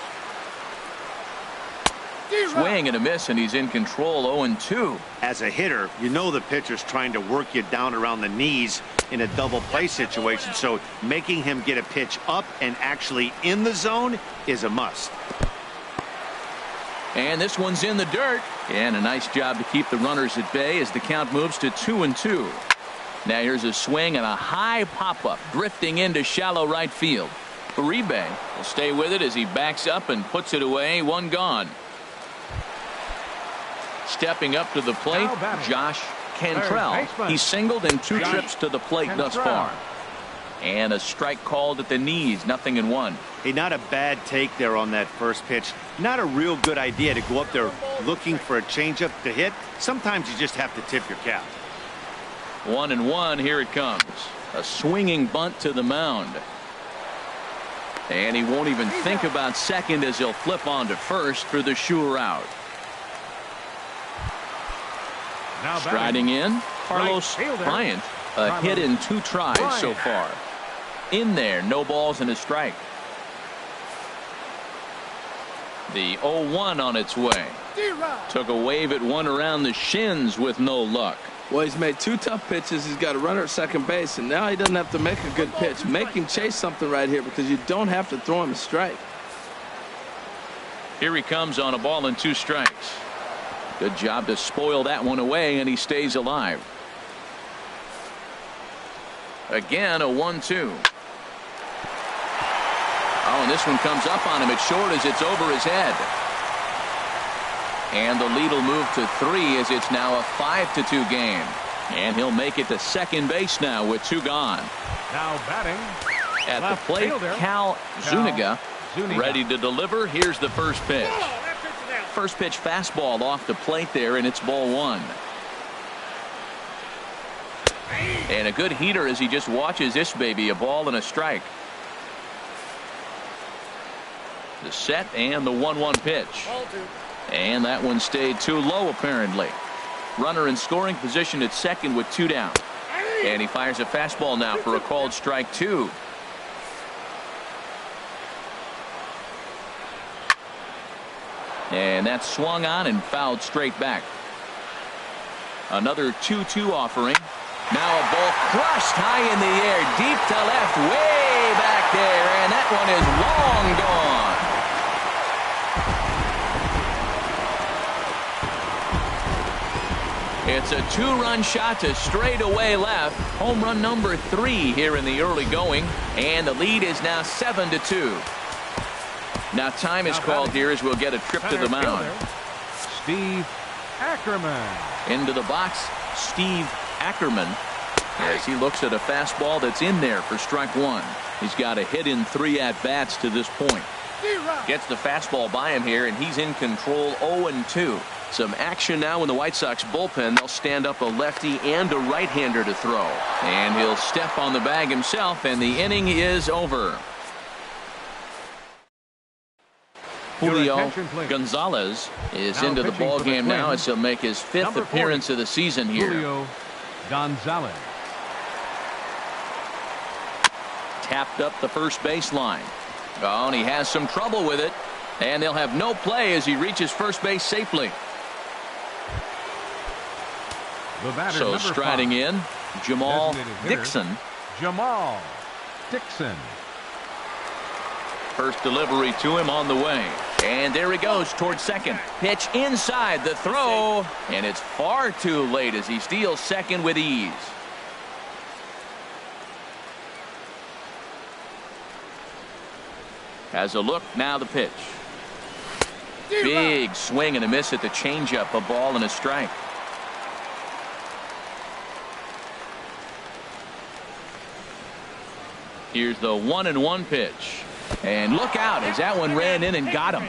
Swing and a miss, and he's in control. 0-2. As a hitter, you know the pitcher's trying to work you down around the knees in a double play situation, so making him get a pitch up and actually in the zone is a must. And this one's in the dirt, and a nice job to keep the runners at bay as the count moves to 2-2. Now here's a swing and a high pop-up drifting into shallow right field. Uribe will stay with it as he backs up and puts it away. 1 gone. Stepping up to the plate, Josh Cantrell. He singled in 2 trips to the plate thus far. And a strike called at the knees. 0-1. Hey, not a bad take there on that first pitch. Not a real good idea to go up there looking for a changeup to hit. Sometimes you just have to tip your cap. 1-1. Here it comes. A swinging bunt to the mound. And he won't even think about second as he'll flip on to first for the sure out. Striding in, Carlos Bryant. A hit in 2 tries so far. In there, no balls and a strike. The 0-1 on its way. Took a wave at one around the shins with no luck. Well, he's made 2 tough pitches. He's got a runner at second base, and now he doesn't have to make a good pitch. Make him chase something right here because you don't have to throw him a strike. Here he comes on a ball and 2 strikes. Good job to spoil that one away, and he stays alive. Again, a 1-2. Oh, and this one comes up on him. It's short as it's over his head. And the lead will move to 3 as it's now a 5-2 game. And he'll make it to second base now with 2 gone. Now batting. At the plate, Cal Zuniga ready to deliver. Here's the first pitch. First pitch fastball off the plate there, and it's ball 1. And a good heater as he just watches this baby. A ball and a strike. The set and the 1-1 pitch. And that one stayed too low apparently. Runner in scoring position at second with 2 down. And he fires a fastball now for a called strike 2. And that's swung on and fouled straight back. Another 2-2 offering. Now a ball crushed high in the air, deep to left, way back there, and that one is long gone. It's a 2-run shot to straightaway left. Home run number 3 here in the early going, and the lead is now 7-2. Now time is called here as we'll get a trip to the mound. Steve Ackerman. Into the box, Steve Ackerman, as he looks at a fastball that's in there for strike 1. He's got a hit in 3 at-bats to this point. Gets the fastball by him here, and he's in control 0-2. Some action now in the White Sox bullpen. They'll stand up a lefty and a right-hander to throw. And he'll step on the bag himself, and the inning is over. Julio Gonzalez is into the ball game now as he'll make his 5th appearance of the season here. Julio Gonzalez. Tapped up the first baseline. Oh, and he has some trouble with it. And they'll have no play as he reaches first base safely. So striding in, Jamal Dixon. Jamal Dixon. First delivery to him on the way. And there he goes towards second. Pitch inside the throw. And it's far too late as he steals second with ease. Has a look, now the pitch. Big swing and a miss at the changeup, a ball and a strike. Here's the 1-1 pitch. And look out as that one ran in and got him.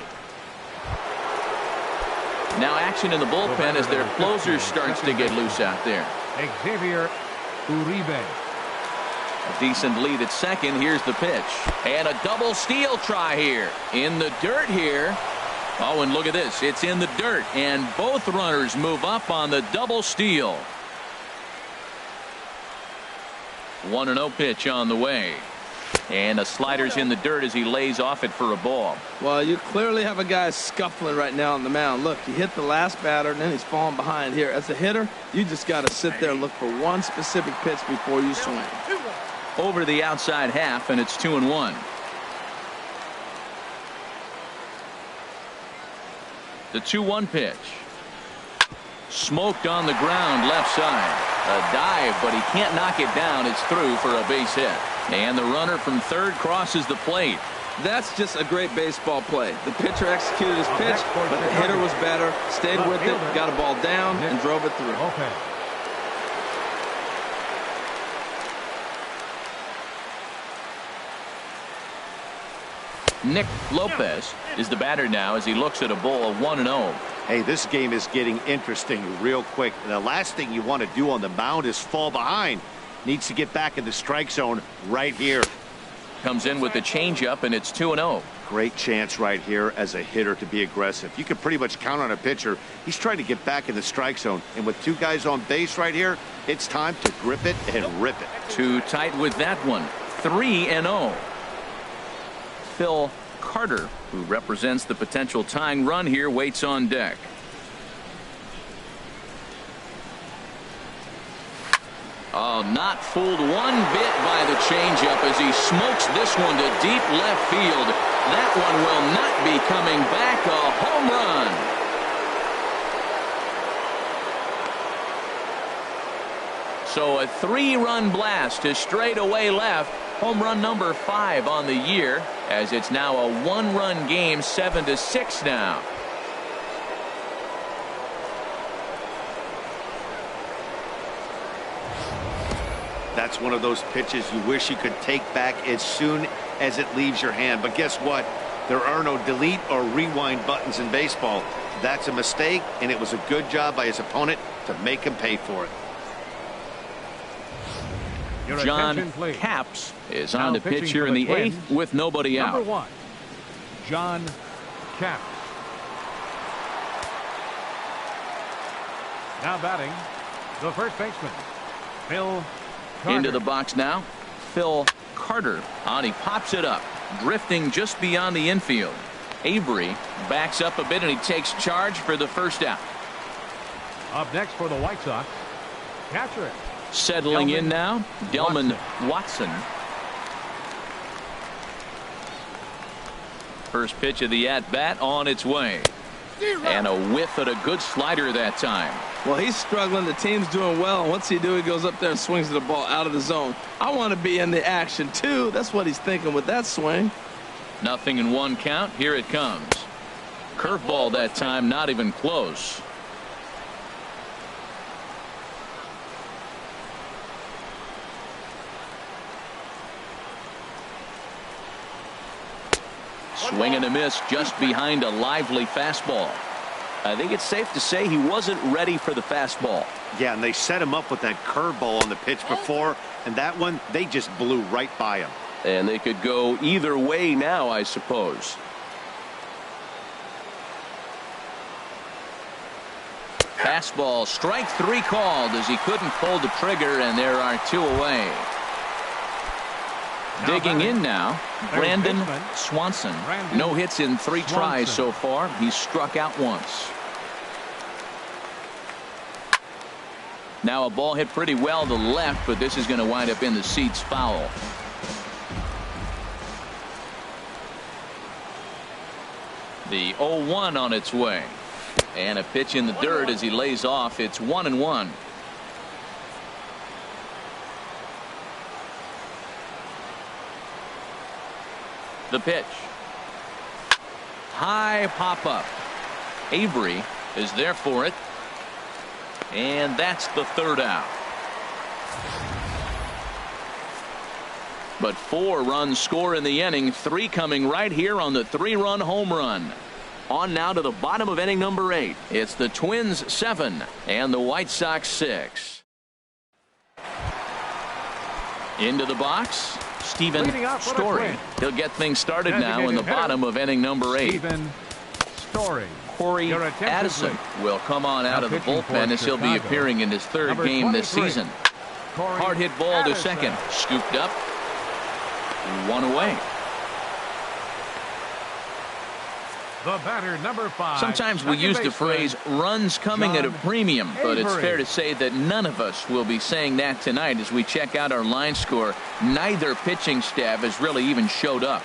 Now action in the bullpen as their closer starts to get loose out there. Xavier Uribe. A decent lead at second. Here's the pitch. And a double steal try here. In the dirt here. Oh, and look at this. It's in the dirt. And both runners move up on the double steal. 1-0 pitch on the way. And a slider's in the dirt as he lays off it for a ball. Well, you clearly have a guy scuffling right now on the mound. Look, he hit the last batter, and then he's falling behind here. As a hitter, you just got to sit there and look for one specific pitch before you swing. Over the outside half, and it's 2-1. The 2-1 pitch. Smoked on the ground left side. A dive, but he can't knock it down. It's through for a base hit. And the runner from third crosses the plate. That's just a great baseball play. The pitcher executed his pitch, but the hitter was better, stayed with it, got a ball down, and drove it through. Okay. Nick Lopez is the batter now as he looks at a ball of 1-0. Hey, this game is getting interesting real quick. The last thing you want to do on the mound is fall behind. Needs to get back in the strike zone right here. Comes in with the changeup, and it's 2-0. Great chance right here as a hitter to be aggressive. You can pretty much count on a pitcher. He's trying to get back in the strike zone. And with 2 guys on base right here, it's time to grip it and rip it. Too tight with that one. 3-0. Phil Carter, who represents the potential tying run here, waits on deck. Oh, not fooled one bit by the changeup as he smokes this one to deep left field. That one will not be coming back. A home run. So a 3-run blast to straightaway left. Home run number 5 on the year, as it's now a 1-run game, 7-6 now. That's one of those pitches you wish you could take back as soon as it leaves your hand. But guess what? There are no delete or rewind buttons in baseball. That's a mistake, and it was a good job by his opponent to make him pay for it. John Capps is on the pitch here in the 8th with nobody out. Number 1, John Capps. Now batting, the first baseman, Phil Carter. Into the box now, Phil Carter. On, he pops it up, drifting just beyond the infield. Avery backs up a bit, and he takes charge for the first out. Up next for the White Sox, catcher. Settling in now, Delman Watson. First pitch of the at-bat on its way. And a whiff at a good slider that time. Well, he's struggling. The team's doing well. And once he goes up there and swings the ball out of the zone. I want to be in the action, too. That's what he's thinking with that swing. 0-1 count. Here it comes. Curveball that time, not even close. Swing and a miss just behind a lively fastball. I think it's safe to say he wasn't ready for the fastball. Yeah, and they set him up with that curveball on the pitch before, and that one, they just blew right by him. And they could go either way now, I suppose. Fastball, strike 3 called as he couldn't pull the trigger, and there are 2 away. Digging in now, Brandon Swanson. No hits in 3 tries so far. He's struck out once. Now a ball hit pretty well to left, but this is going to wind up in the seats foul. The 0-1 on its way. And a pitch in the dirt as he lays off. It's 1-1. The pitch. High pop up. Avery is there for it. And that's the 3rd out. But 4 runs score in the inning. 3 coming right here on the 3-run home run. On now to the bottom of inning number 8. It's the Twins 7 and the White Sox 6. Into the box. Stephen Story. He'll get things started now in the bottom of inning number 8. Stephen Story. Corey Addison will come on out of the bullpen as he'll be appearing in his 3rd game this season. Hard hit ball to second. Scooped up. 1 away. The batter, number 5. Sometimes we use the phrase runs coming at a premium, but it's fair to say that none of us will be saying that tonight as we check out our line score. Neither pitching staff has really even showed up.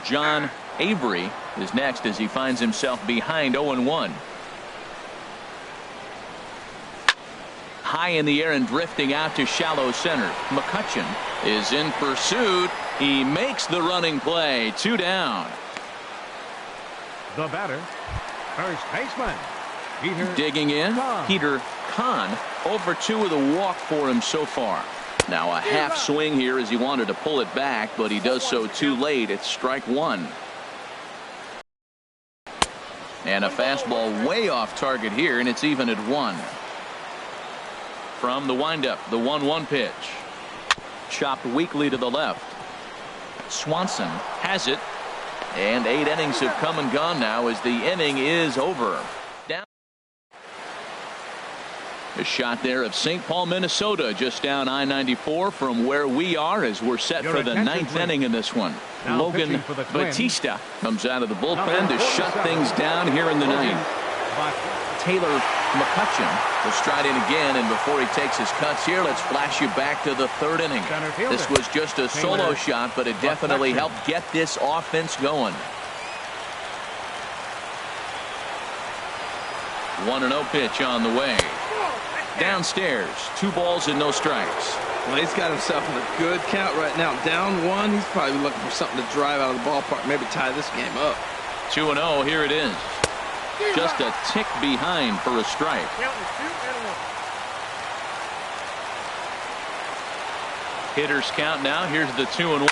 John Avery is next as he finds himself behind 0-1. High in the air and drifting out to shallow center. McCutchen is in pursuit. He makes the running play. 2 down. The batter, first baseman, Peter Digging in, Kahn. Peter Kahn. Over 2 with a walk for him so far. Now a half swing here as he wanted to pull it back, but he does so too late. It's strike 1. And a fastball way off target here, and it's even at 1. From the windup, the 1-1 pitch. Chopped weakly to the left. Swanson has it. And 8 innings have come and gone now as the inning is over. Down. A shot there of St. Paul, Minnesota, just down I-94 from where we are as we're set for the 9th inning in this one. Now Logan Batista comes out of the bullpen to shut things down here in the 9th. Taylor McCutchen will stride in again, and before he takes his cuts here, let's flash you back to the 3rd inning. This was just a solo shot, but it definitely helped get this offense going. 1-0 pitch on the way. Downstairs, 2 balls and no strikes. Well, he's got himself in a good count right now. Down 1. He's probably looking for something to drive out of the ballpark, maybe tie this game up. 2-0, here it is. Just a tick behind for a strike. Hitters count now. Here's the 2-1.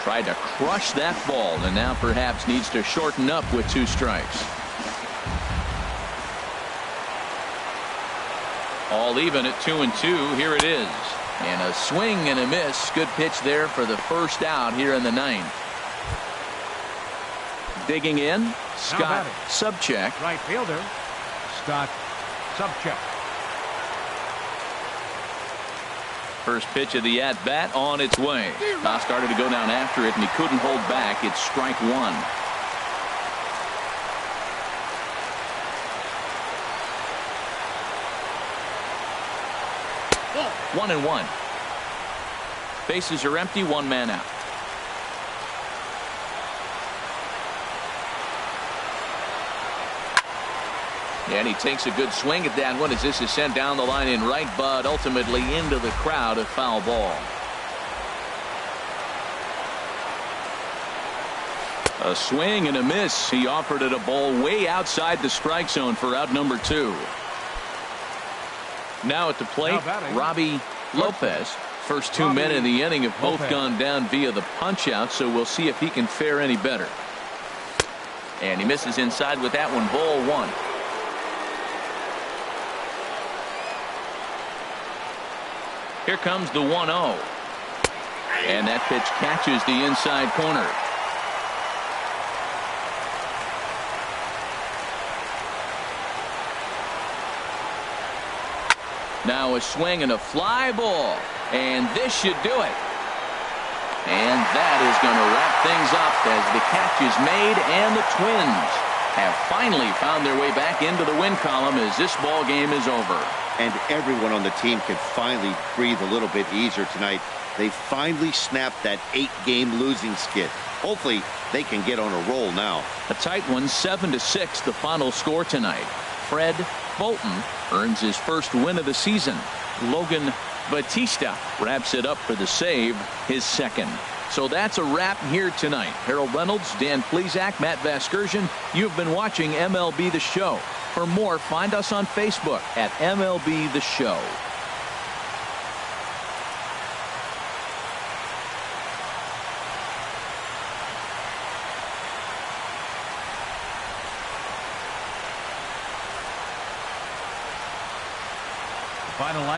Tried to crush that ball and now perhaps needs to shorten up with 2 strikes. All even at 2-2. Here it is. And a swing and a miss. Good pitch there for the 1st out here in the 9th. Digging in, Scott Subcheck. Right fielder, Scott Subcheck. First pitch of the at-bat on its way. Now started to go down after it, and he couldn't hold back. It's strike 1. One and 1. Bases are empty, 1 man out. And he takes a good swing at that one as this is sent down the line in right, but ultimately into the crowd, a foul ball. A swing and a miss. He offered it a ball way outside the strike zone for out number 2. Now at the plate, Robbie Lopez. First 2 men in the inning have both gone down via the punch out, so we'll see if he can fare any better. And he misses inside with that one, ball 1. Here comes the 1-0. And that pitch catches the inside corner. Now a swing and a fly ball. And this should do it. And that is going to wrap things up as the catch is made, and the Twins have finally found their way back into the win column as this ball game is over. And everyone on the team can finally breathe a little bit easier tonight. They finally snapped that 8-game losing skid. Hopefully they can get on a roll now. A tight one, 7-6, the final score tonight. Fred Bolton earns his first win of the season. Logan Batista wraps it up for the save, his second. So that's a wrap here tonight. Harold Reynolds, Dan Plesac, Matt Vasgersian. You've been watching MLB The Show. For more, find us on Facebook at MLB The Show. Final line.